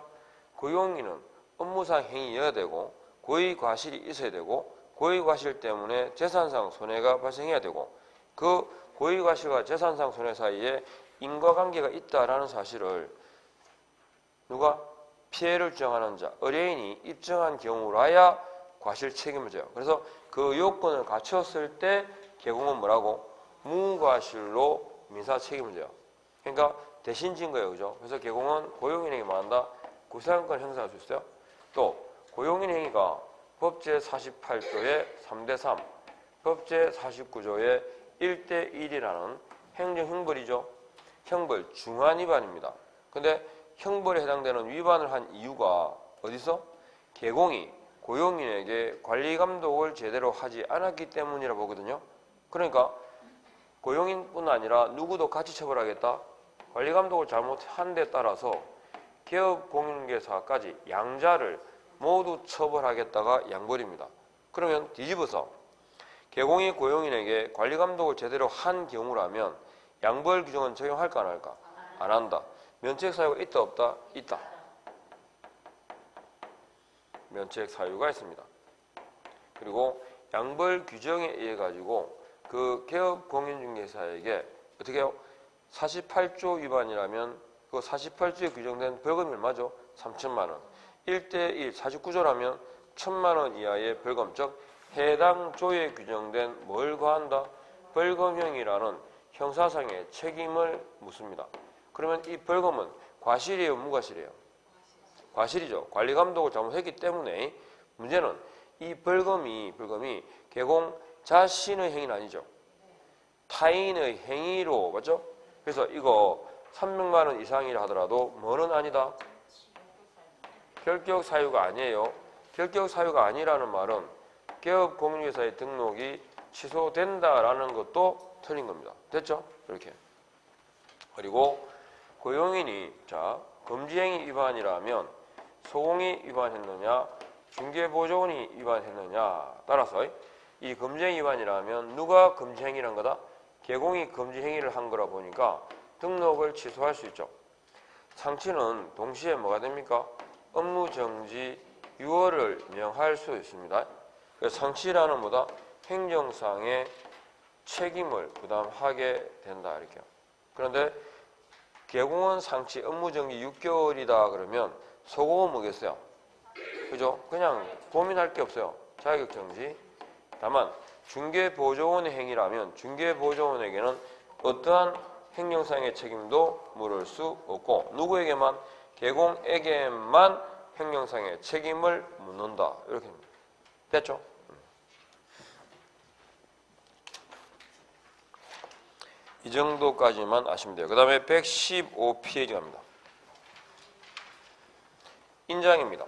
Speaker 1: 고용인은 업무상 행위여야 되고 고의 과실이 있어야 되고 고의 과실 때문에 재산상 손해가 발생해야 되고 그 고의 과실과 재산상 손해 사이에 인과관계가 있다라는 사실을 누가? 피해를 주장하는 자, 의뢰인이 입증한 경우라야 과실 책임을 져요. 그래서 그 요건을 갖췄을 때 개공은 뭐라고? 무과실로 민사 책임을 져요. 그러니까 대신 진 거예요. 그죠? 그래서 개공은 고용인에게 뭐 한다? 구상권 행사할 수 있어요. 또 고용인 행위가 법제 48조의 3대3, 법제 49조의 1대1이라는 행정형벌이죠. 형벌 중한 위반입니다. 근데 형벌에 해당되는 위반을 한 이유가 어디서? 개공이 고용인에게 관리 감독을 제대로 하지 않았기 때문이라 보거든요. 그러니까 고용인뿐 아니라 누구도 같이 처벌하겠다. 관리 감독을 잘못한 데 따라서 기업 공인중개사까지 양자를 모두 처벌하겠다가 양벌입니다. 그러면 뒤집어서 개공이 고용인에게 관리 감독을 제대로 한 경우라면 양벌 규정은 적용할까 안 할까? 안 한다. 면책 사유가 있다 없다? 있다. 면책 사유가 있습니다. 그리고 양벌 규정에 의해 가지고 그 개업 공인중개사에게 어떻게 해요? 48조 위반이라면 그 48조에 규정된 벌금이 얼마죠? 3천만 원. 1대1 49조라면 1,000만 원 이하의 벌금, 즉 해당 조에 규정된 뭘 거한다? 벌금형이라는 형사상의 책임을 묻습니다. 그러면 이 벌금은 과실이에요, 무과실이에요? 과실이죠. 관리 감독을 잘못했기 때문에. 문제는 이 벌금이 개공 자신의 행위는 아니죠. 타인의 행위로, 맞죠? 그래서 이거 300만 원 이상이라 하더라도 뭐는 아니다? 결격 사유가 아니에요. 결격 사유가 아니라는 말은 개업 공인중개사의 등록이 취소된다라는 것도 틀린 겁니다. 됐죠? 이렇게. 그리고 고용인이 금지행위 위반이라면 소공이 위반했느냐, 중개보조원이 위반했느냐 따라서 이 금지행위 위반이라면 누가 금지행위를 한 거다? 개공이 금지행위를 한 거라 보니까 등록을 취소할 수 있죠. 상치는 동시에 뭐가 됩니까? 업무정지 6월을 명할 수 있습니다. 상치라는 뭐다? 행정상의 책임을 부담하게 된다 이렇게요. 그런데 개공은 상치 업무정지 6개월이다 그러면 소공은 뭐겠어요? 그죠? 그냥 고민할 게 없어요. 자격정지. 다만 중개보조원의 행위라면 중개보조원에게는 어떠한 행정상의 책임도 물을 수 없고 누구에게만? 개공에게만 행정상의 책임을 묻는다. 이렇게 합니다. 됐죠? 이 정도까지만 아시면 돼요. 그 다음에 115페이지 갑니다. 인장입니다.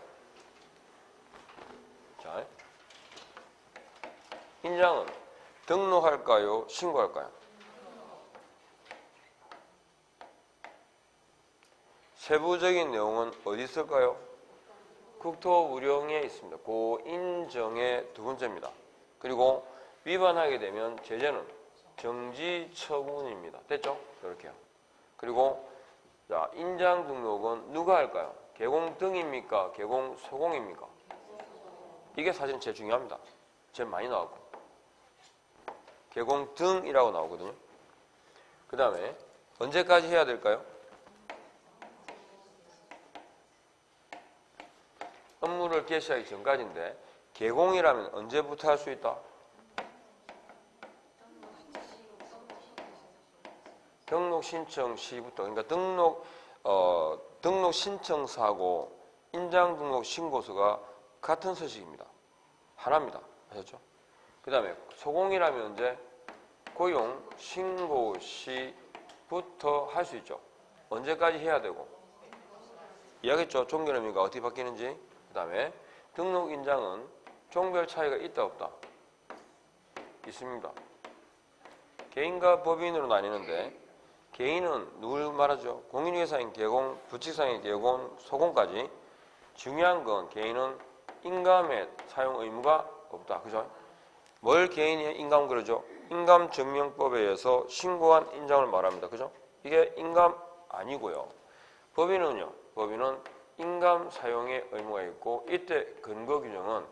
Speaker 1: 자, 인장은 등록할까요? 신고할까요? 세부적인 내용은 어디 있을까요? 국토부령에 있습니다. 고인정의 두 번째입니다. 그리고 위반하게 되면 제재는 정지 처분입니다. 됐죠? 이렇게요. 그리고 인장 등록은 누가 할까요? 개공 등입니까? 개공 소공입니까? 이게 사실은 제일 중요합니다. 제일 많이 나오고. 개공 등이라고 나오거든요. 그 다음에 언제까지 해야 될까요? 업무를 개시하기 전까지인데 개공이라면 언제부터 할 수 있다? 등록 신청 시부터. 그러니까 등록 신청서하고 인장 등록 신고서가 같은 서식입니다. 하나입니다. 아셨죠? 그 다음에 소공이라면 언제? 고용 신고 시부터 할 수 있죠. 언제까지 해야 되고? 이해하겠죠? 종결 의미가 어떻게 바뀌는지. 그 다음에 등록 인장은 종별 차이가 있다 없다? 있습니다. 개인과 법인으로 나뉘는데 개인은 누굴 말하죠? 공인중개사인 개공, 부칙상인 개공, 소공까지. 중요한 건 개인은 인감의 사용 의무가 없다. 그죠? 뭘 개인이 인감 그러죠? 인감증명법에 의해서 신고한 인장을 말합니다. 그죠? 이게 인감 아니고요. 법인은요. 법인은 인감 사용의 의무가 있고 이때 근거 규정은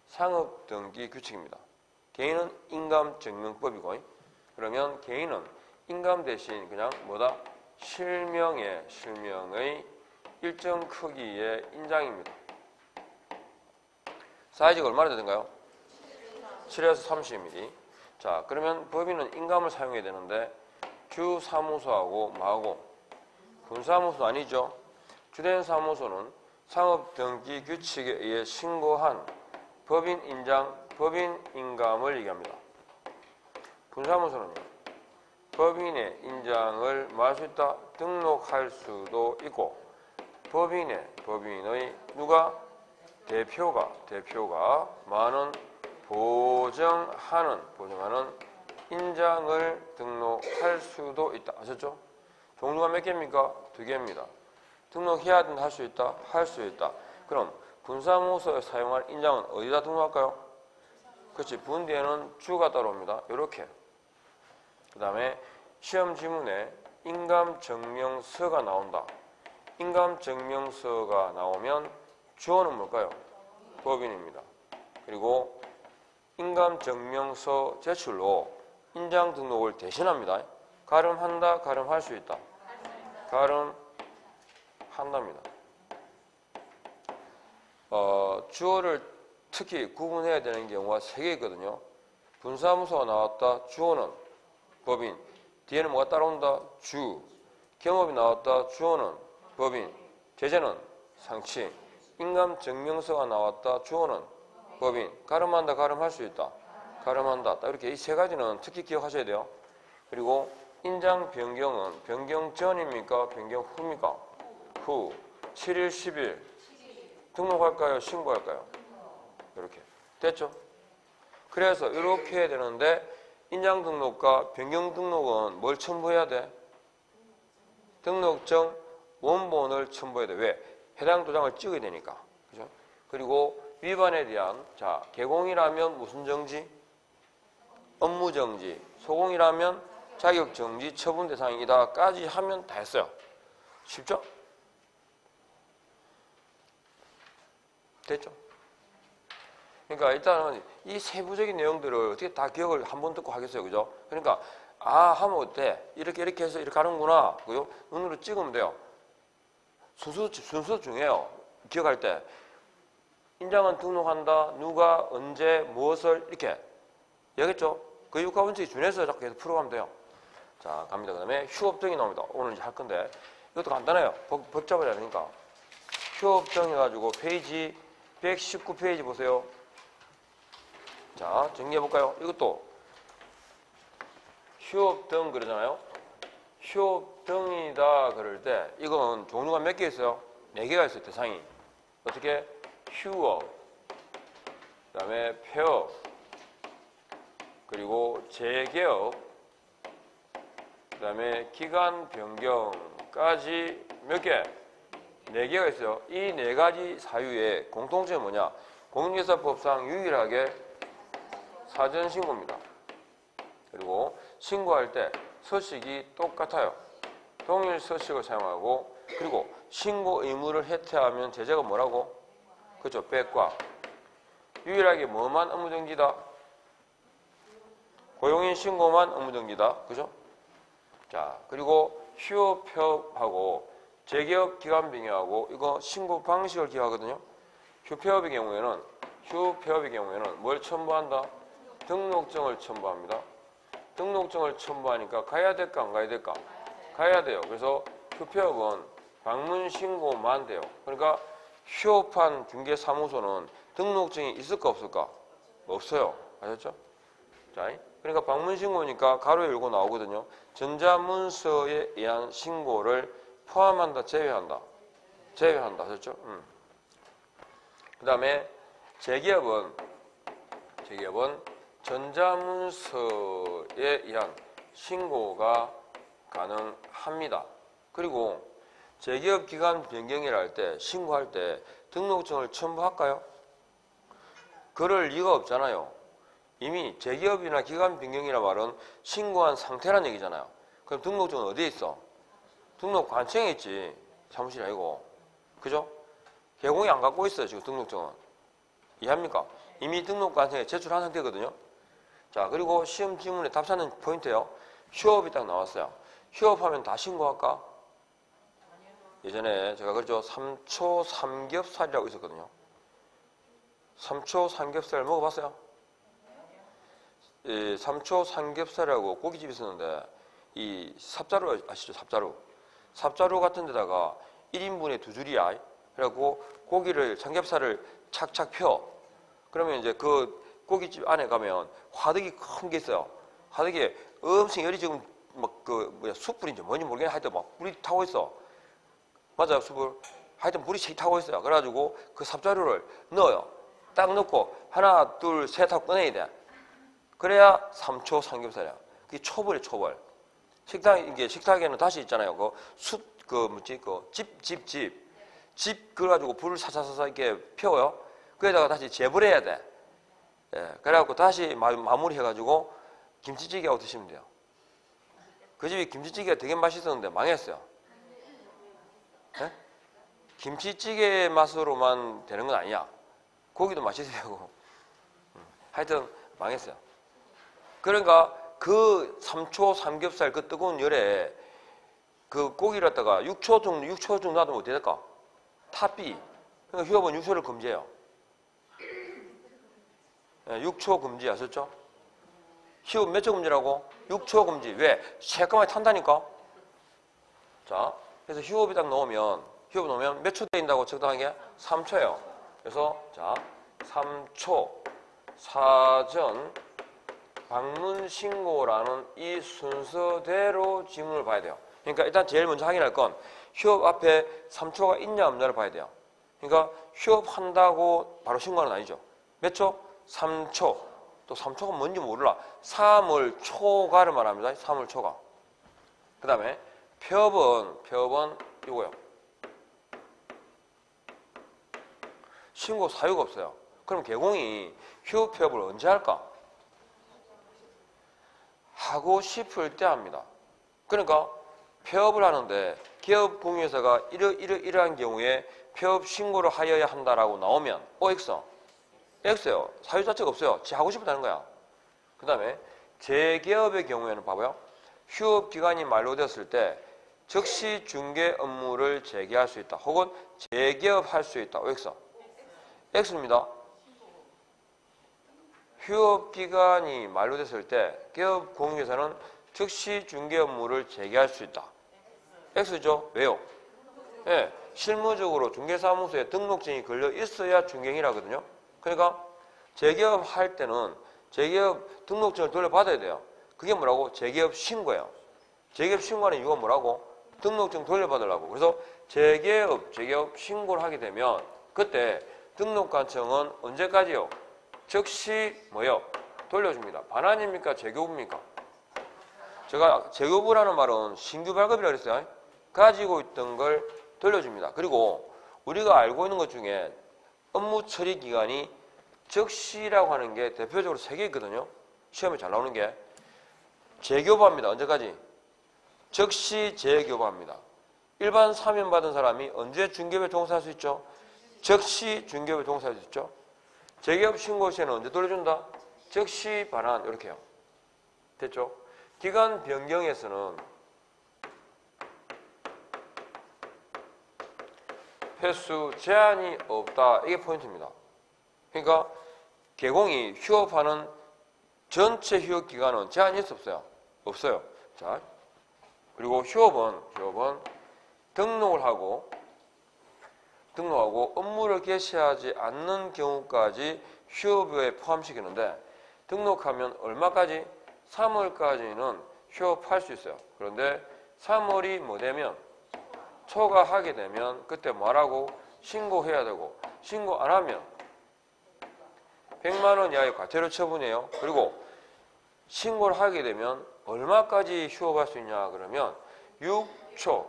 Speaker 1: 상업등기 규칙입니다. 개인은 인감증명법이고 그러면 개인은 인감 대신 그냥 뭐다? 실명의 일정 크기의 인장입니다. 사이즈가 얼마나 되는가요? 7에서 30mm. 자, 그러면 법인은 인감을 사용해야 되는데 주사무소하고 뭐하고? 분사무소 아니죠? 주된 사무소는 상업등기 규칙에 의해 신고한 법인 인장, 법인 인감을 얘기합니다. 분사무소는요? 법인의 인장을 뭐 할 수 있다? 등록할 수도 있고 법인의 누가? 대표가 많은 보정하는 인장을 등록할 수도 있다. 아셨죠? 종류가 몇 개입니까? 2개입니다. 등록해야 된다, 할 수 있다? 할 수 있다. 그럼 분사무소에 사용할 인장은 어디다 등록할까요? 그렇지. 분 뒤에는 주가 따라옵니다. 이렇게. 그 다음에 시험 지문에 인감증명서가 나온다. 인감증명서가 나오면 주어는 뭘까요? 법인입니다. 그리고 인감증명서 제출로 인장 등록을 대신합니다. 가름한다, 가름할 수 있다. 가름한답니다. 주어를 특히 구분해야 되는 경우가 3개 있거든요. 분사무소가 나왔다. 주어는 법인. 뒤에는 뭐가 따라온다? 주. 경업이 나왔다. 주어는 법인. 제재는 상치. 인감증명서가 나왔다. 주어는 법인. 가름한다. 가름할 수 있다. 가름한다. 이렇게 이 3가지는 특히 기억하셔야 돼요. 그리고 인장 변경은 변경 전입니까? 변경 후입니까? 후. 7일, 10일. 등록할까요? 신고할까요? 이렇게. 됐죠? 그래서 이렇게 해야 되는데 인장 등록과 변경 등록은 뭘 첨부해야 돼? 등록증 원본을 첨부해야 돼. 왜? 해당 도장을 찍어야 되니까. 그죠? 그리고 위반에 대한 개공이라면 무슨 정지? 업무 정지. 소공이라면 자격 정지 처분 대상이다까지 하면 다 했어요. 쉽죠? 됐죠? 그러니까 일단은 이 세부적인 내용들을 어떻게 다 기억을 한번 듣고 하겠어요. 그죠? 그러니까 하면 어때? 이렇게 해서 이렇게 하는구나. 그죠? 눈으로 찍으면 돼요. 순서 중요해요. 기억할 때. 인장은 등록한다. 누가, 언제, 무엇을 이렇게. 알겠죠? 그 육하원칙에 준해서 자꾸 계속 풀어가면 돼요. 자, 갑니다. 그 다음에 휴업증이 나옵니다. 오늘 이제 할 건데. 이것도 간단해요. 복잡하지 않으니까. 휴업증 해가지고 페이지 119페이지 보세요. 자, 정리해볼까요? 이것도 휴업등 그러잖아요. 휴업등이다 그럴 때 이건 종류가 몇 개 있어요? 4개가 있어요. 대상이. 어떻게? 휴업, 그 다음에 폐업, 그리고 재개업, 그 다음에 기간 변경까지 몇 개? 4개가 있어요. 이 4가지 사유의 공통점이 뭐냐? 공인중개사법상 유일하게 사전신고입니다. 그리고 신고할 때 서식이 똑같아요. 동일 서식을 사용하고 그리고 신고 의무를 해태하면 제재가 뭐라고? 그렇죠. 백과. 유일하게 뭐만 업무정지다? 고용인 신고만 업무정지다. 그죠? 자, 그리고 휴업, 폐업하고 재개업 기간 변경하고 이거 신고 방식을 기하거든요. 휴폐업의 경우에는 뭘 첨부한다? 등록증을 첨부합니다. 등록증을 첨부하니까 가야 될까 안 가야 될까? 가야 돼요. 그래서 휴폐업은 방문 신고만 돼요. 그러니까 휴업한 중개사무소는 등록증이 있을까 없을까? 없어요. 아셨죠? 자, 그러니까 방문 신고니까 가로 열고 나오거든요. 전자문서에 의한 신고를 포함한다, 제외한다. 제외한다. 아셨죠? 그 다음에 재개업은 전자문서에 의한 신고가 가능합니다. 그리고 재개업 기간 변경이라 할 때 신고할 때 등록증을 첨부할까요? 그럴 리가 없잖아요. 이미 재개업이나 기간 변경이라 말은 신고한 상태란 얘기잖아요. 그럼 등록증은 어디에 있어? 등록관청에 있지. 사무실이 아니고. 그죠? 개공이 안 갖고 있어요. 지금 등록증은. 이해합니까? 이미 등록관청에 제출한 상태거든요. 자, 그리고 시험 지문에 답 찾는 포인트예요. 휴업이 딱 나왔어요. 휴업하면 다 신고할까? 예전에 제가 그랬죠. 3초 삼겹살이라고 있었거든요. 3초 삼겹살 먹어봤어요? 이 3초 삼겹살이라고 고깃집이 있었는데 이 삽자루 아시죠? 삽자루 같은 데다가 1인분에 2줄이야. 그래갖고 고기를 삼겹살을 착착 펴. 그러면 이제 그 고깃집 안에 가면 화덕이 큰 게 있어요. 화덕에 엄청 열이 지금 숯불인지 뭔지 모르겠는데 하여튼 막 불이 타고 있어. 맞아요, 숯불. 하여튼 불이 씩 타고 있어요. 그래가지고 그 삽자루를 넣어요. 딱 넣고 하나, 둘, 셋 하고 꺼내야 돼. 그래야 3초 삼겹살이야. 그게 초벌이에요, 초벌. 식탁에는 다시 있잖아요. 집 그래가지고 불을 사사사사 이렇게 피워요. 그에다가 다시 재불 해야 돼. 예, 그래갖고 다시 마무리 해가지고 김치찌개하고 드시면 돼요. 그 집이 김치찌개가 되게 맛있었는데 망했어요. 예? 김치찌개 맛으로만 되는 건 아니야. 고기도 맛있어요. 하여튼 망했어요. 그러니까 그 3초 삼겹살 그 뜨거운 열에 그 고기를 갖다가 6초 정도 놔두면 어떻게 될까? 탑비. 그러니까 휴업은 6초를 금지해요. 6초 금지 아셨죠? 휴업 몇 초 금지라고? 6초 금지. 왜? 새까맣게 탄다니까? 자, 그래서 휴업이 딱 넣으면 몇 초 되인다고 적당하게? 3초예요. 그래서 자, 3초 사전 방문 신고라는 이 순서대로 지문을 봐야 돼요. 그러니까 일단 제일 먼저 확인할 건 휴업 앞에 3초가 있냐 없냐를 봐야 돼요. 그러니까 휴업한다고 바로 신고하는 건 아니죠. 몇 초? 3초. 또 3초가 뭔지 몰라. 3월 초가를 말합니다. 3월 초가. 그 다음에 폐업은 이거요. 신고 사유가 없어요. 그럼 개공이 휴업 폐업을 언제 할까? 하고 싶을 때 합니다. 그러니까 폐업을 하는데 기업 공유회사가 이러한 경우에 폐업 신고를 하여야 한다라고 나오면 X예요. 사유 자체가 없어요. 지 하고 싶다는 거야. 그 다음에 재개업의 경우에는 봐봐요. 휴업 기간이 만료되었을 때 즉시 중개 업무를 재개할 수 있다. 혹은 재개업할 수 있다. X입니다. 휴업 기간이 만료됐을 때 기업 공유회사는 즉시 중개 업무를 재개할 수 있다. X죠? 왜요? 예, 실무적으로 중개사무소에 등록증이 걸려 있어야 중개행위라거든요. 그러니까 재개업 할 때는 재개업 등록증을 돌려받아야 돼요. 그게 뭐라고? 재개업 신고예요. 재개업 신고하는 이유가 뭐라고? 등록증 돌려받으려고. 그래서 재개업 신고를 하게 되면 그때 등록관청은 언제까지요? 즉시 뭐요? 돌려줍니다. 반환입니까? 재교부입니까? 제가 재교부라는 말은 신규 발급이라고 그랬어요. 가지고 있던 걸 돌려줍니다. 그리고 우리가 알고 있는 것 중에 업무 처리 기간이 즉시라고 하는 게 대표적으로 3개 있거든요. 시험에 잘 나오는 게. 재교부합니다. 언제까지? 즉시 재교부합니다. 일반 사면 받은 사람이 언제 중개업에 종사할 수 있죠? 즉시 중개업에 종사할 수 있죠. 재개업 신고 시에는 언제 돌려준다? 즉시 반환. 이렇게요. 됐죠? 기간 변경에서는 횟수 제한이 없다. 이게 포인트입니다. 그러니까 개공이 휴업하는 전체 휴업 기간은 제한이 있어 없어요? 없어요. 자, 그리고 휴업은 등록하고 업무를 개시하지 않는 경우까지 휴업에 포함시키는데 등록하면 얼마까지? 3월까지는 휴업할 수 있어요. 그런데 3월이 뭐 되면 초과하게 되면 그때 뭐라고? 신고해야 되고 신고 안 하면 100만 원 이하의 과태료 처분이에요. 그리고 신고를 하게 되면 얼마까지 휴업할 수 있냐 그러면 6초,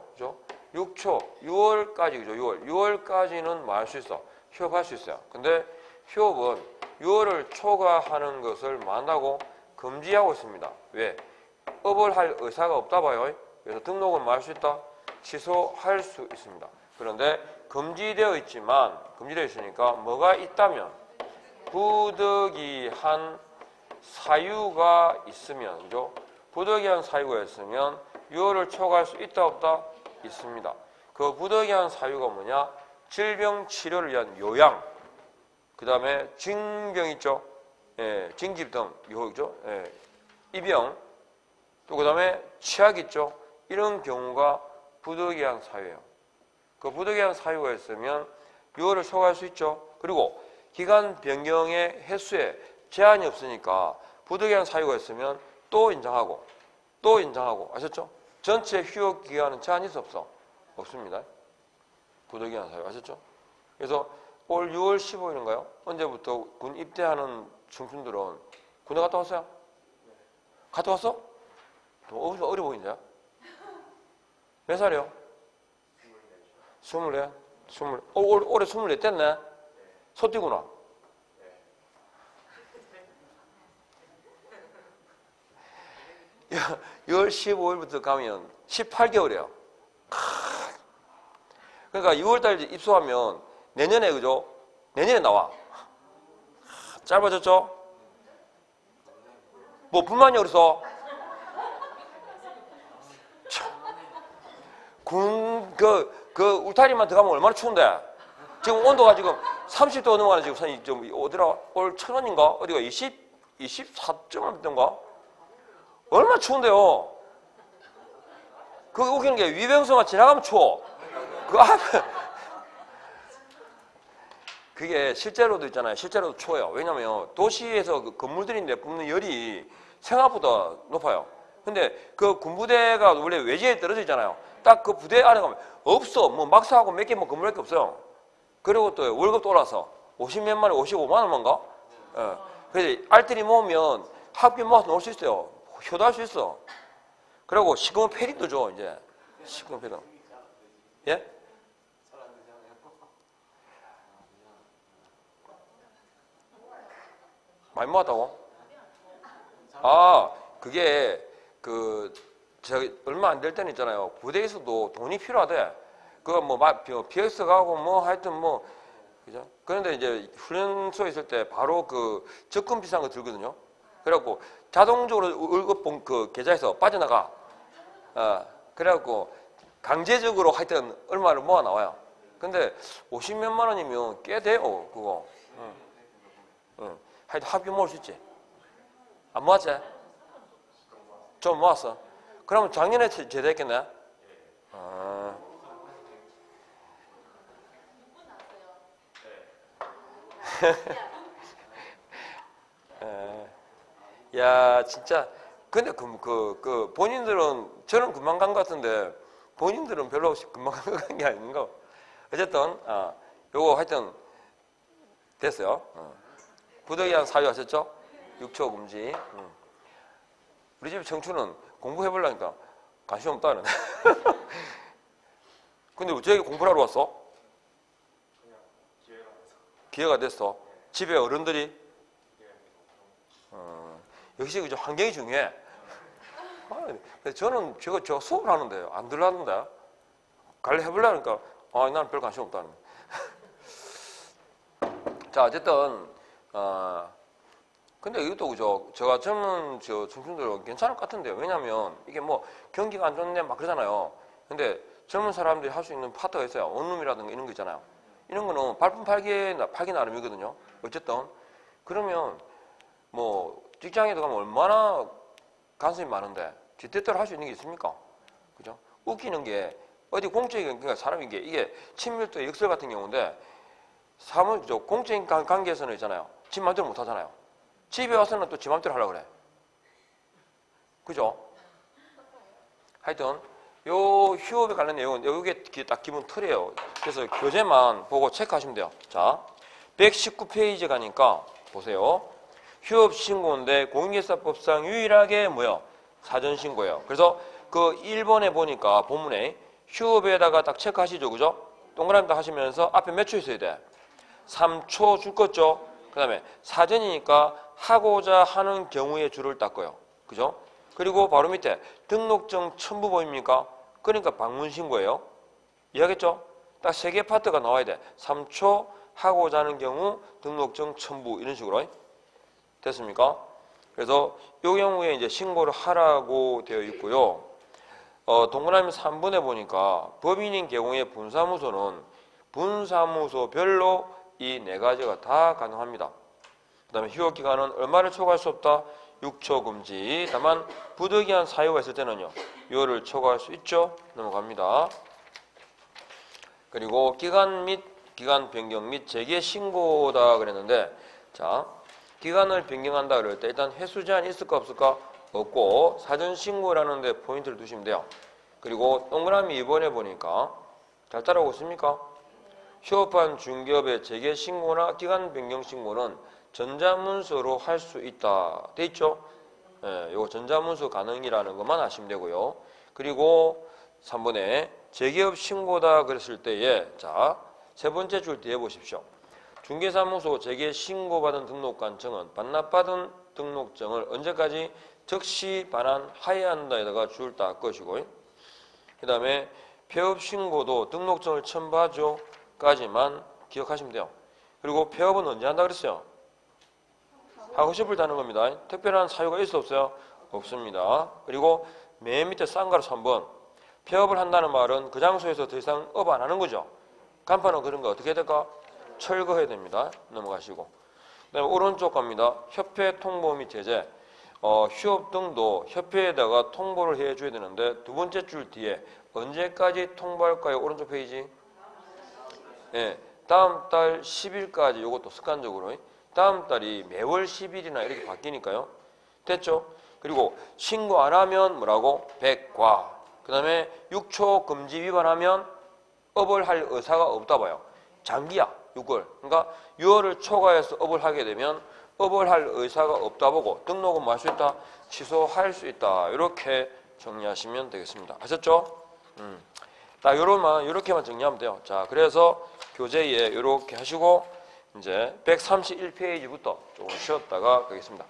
Speaker 1: 6월까지죠. 6월까지는 뭐 할 수 있어? 휴업할 수 있어요. 근데 휴업은 6월을 초과하는 것을 뭐 한다고? 금지하고 있습니다. 왜? 업을 할 의사가 없다 봐요. 그래서 등록은 뭐 할 수 있다? 취소할 수 있습니다. 그런데 금지되어 있으니까 뭐가 있다면 부득이한 사유가 있으면, 그죠? 부득이한 사유가 있으면 6월을 초과할 수 있다 없다? 있습니다. 그 부득이한 사유가 뭐냐? 질병 치료를 위한 요양, 그 다음에 징병 있죠? 예, 징집 등, 요죠? 예, 입영, 또 그 다음에 치약 있죠? 이런 경우가 부득이한 사유예요. 그 부득이한 사유가 있으면 6월을 초과할 수 있죠. 그리고 기간 변경의 횟수에 제한이 없으니까 부득이한 사유가 있으면 또 인정하고 또 연장하고. 아셨죠? 전체 휴업 기간은 제한 있어 없어? 없습니다. 부득이한 사유. 아셨죠? 그래서 올 6월 15일인가요? 언제부터 군 입대하는 청춘들은 군대 갔다 왔어요? 갔다 왔어? 좀 어려 보이는데요? 몇 살이요? 24? 올해 24 됐네? 소띠구나. 야, 6월 15일부터 가면 18개월이에요. 그러니까 6월달 입소하면 내년에, 그죠? 내년에 나와. 짧아졌죠? 뭐 불만이 어디서? 울타리만 들어가면 얼마나 추운데? 지금 온도가 지금 30도 넘어가는 지금 좀 어디라? 올 천원인가? 어디가 24.1도인가? 얼마나 추운데요? 그게 웃기는 게 위병소만 지나가면 추워. 그 앞에. 그게 실제로도 있잖아요. 실제로도 추워요. 왜냐면 도시에서 그 건물들인데 뿜는 열이 생각보다 높아요. 근데 그 군부대가 원래 외지에 떨어져 있잖아요. 딱 그 부대 안에 가면 없어. 뭐 막사하고 몇 개 뭐 건물밖에 없어요. 그리고 또 월급도 올라서 50몇만 원, 55만 원만가? 예. 그래서 알뜰히 모으면 학비 모아서 놀 수 있어요. 효도할 수 있어. 그리고 시금 페리도 줘, 이제. 시금 페리. 예? 많이 모았다고? 아, 그게 얼마 안 될 때는 있잖아요. 부대에서도 돈이 필요하대. 그거 뭐 PX 가고 뭐 하여튼 뭐 그죠? 그런데 이제 훈련소에 있을 때 바로 그 적금 비싼 거 들거든요. 그래갖고 자동적으로 월급 그 계좌에서 빠져나가. 그래갖고 강제적으로 하여튼 얼마를 모아 나와요. 근데 50몇만 원이면 꽤 돼요, 그거. 응. 하여튼 합의 모을 수 있지. 안 모았지? 좀 모았어. 그러면 작년에 제대했겠네? 야, 진짜. 근데 본인들은, 저는 금방 간 것 같은데, 본인들은 별로 금방 간 게 아닌가? 어쨌든, 요거 하여튼, 됐어요. 부득이한 사유 하셨죠? 6초 금지. 우리 집 청춘은 공부해보려니까 관심 없다는. 근데 왜 저기 공부를 하러 왔어? 기회가 됐어. 집에 어른들이? 역시 그죠, 환경이 중요해. 저는 제가 수업을 하는데 안 들어왔는데 갈래 해보려니까 나는 별 관심 없다는. 자, 어쨌든 근데 이것도 그죠, 제가 젊은 청춘들 괜찮을 것 같은데요. 왜냐면 이게 뭐 경기가 안 좋네 막 그러잖아요. 근데 젊은 사람들이 할 수 있는 파트가 있어요. 원룸이라든가 이런 거 있잖아요. 이런 거는 발품 팔기 나름이거든요. 어쨌든 그러면 뭐 직장에 들어가면 얼마나 간섭이 많은데 지 뜻대로 할 수 있는 게 있습니까? 그죠? 웃기는 게 어디 공적인, 그러니까 사람이 이게 친밀도 역설 같은 경우인데 공적인 관계에서는 있잖아요. 지 마음대로 못 하잖아요. 집에 와서는 또 지 마음대로 하려고 그래. 그죠? 하여튼 요 휴업에 관련 내용은 이게 딱 기본 틀이에요. 그래서 교재만 보고 체크하시면 돼요. 자, 119페이지 가니까 보세요. 휴업 신고인데 공인중개사법상 유일하게 뭐요? 사전 신고예요. 그래서 그 1번에 보니까 본문에 휴업에다가 딱 체크하시죠. 그죠? 동그라미 딱 하시면서 앞에 몇 초 있어야 돼? 3초 줄 거죠? 그 다음에 사전이니까 하고자 하는 경우에 줄을 닦고요. 그죠? 그리고 바로 밑에 등록증 첨부 보입니까? 그러니까 방문 신고예요. 이해하겠죠? 딱 3개 파트가 나와야 돼. 3초 하고자 하는 경우 등록증 첨부 이런 식으로. 됐습니까? 그래서 이 경우에 이제 신고를 하라고 되어 있고요. 동그라미 3번에 보니까 법인인 경우에 분사무소는 분사무소별로 이 4가지가 다 가능합니다. 그 다음에 휴업기간은 얼마를 초과할 수 없다? 6초 금지. 다만 부득이한 사유가 있을 때는요. 요를 초과할 수 있죠. 넘어갑니다. 그리고 기간 변경 및 재개 신고다 그랬는데 자, 기간을 변경한다 그럴 때 일단 횟수 제한이 있을까 없을까? 없고 사전 신고라는 데 포인트를 두시면 돼요. 그리고 동그라미 2번에 보니까 잘 따라오고 있습니까? 휴업한 중개업의 재개 신고나 기간 변경 신고는 전자문서로 할 수 있다. 돼 있죠? 예, 요거 전자문서 가능이라는 것만 아시면 되고요. 그리고 3번에 재개업 신고다 그랬을 때에 자, 세 번째 줄 뒤에 보십시오. 중개사무소 재개 신고받은 등록관청은 반납받은 등록증을 언제까지 즉시 반환하여야 한다에다가 줄 딱 것이고, 그 다음에 폐업 신고도 등록증을 첨부하죠 까지만 기억하시면 돼요. 그리고 폐업은 언제 한다 그랬어요? 하고 싶을 때 하는 겁니다. 특별한 사유가 있어 없어요? 없습니다. 그리고 맨 밑에 쌍가루 3번 폐업을 한다는 말은 그 장소에서 더 이상 업 안 하는 거죠. 간판은 그런 거 어떻게 해야 될까? 철거해야 됩니다. 넘어가시고. 그 다음에 오른쪽 갑니다. 협회 통보 및 제재. 휴업 등도 협회에다가 통보를 해줘야 되는데 두 번째 줄 뒤에 언제까지 통보할까요? 오른쪽 페이지. 네, 다음 달 10일까지 이것도 습관적으로 다음 달이 매월 10일이나 이렇게 바뀌니까요. 됐죠? 그리고 신고 안 하면 뭐라고? 백과. 그 다음에 6초 금지 위반하면 업을 할 의사가 없다 봐요. 장기야, 6월. 그러니까 6월을 초과해서 업을 하게 되면 업을 할 의사가 없다 보고 등록은 뭐 할 수 있다? 취소할 수 있다. 이렇게 정리하시면 되겠습니다. 아셨죠? 딱 요렇게만 정리하면 돼요. 자, 그래서 교재에 요렇게 하시고 이제 131페이지부터 조금 쉬었다가 가겠습니다.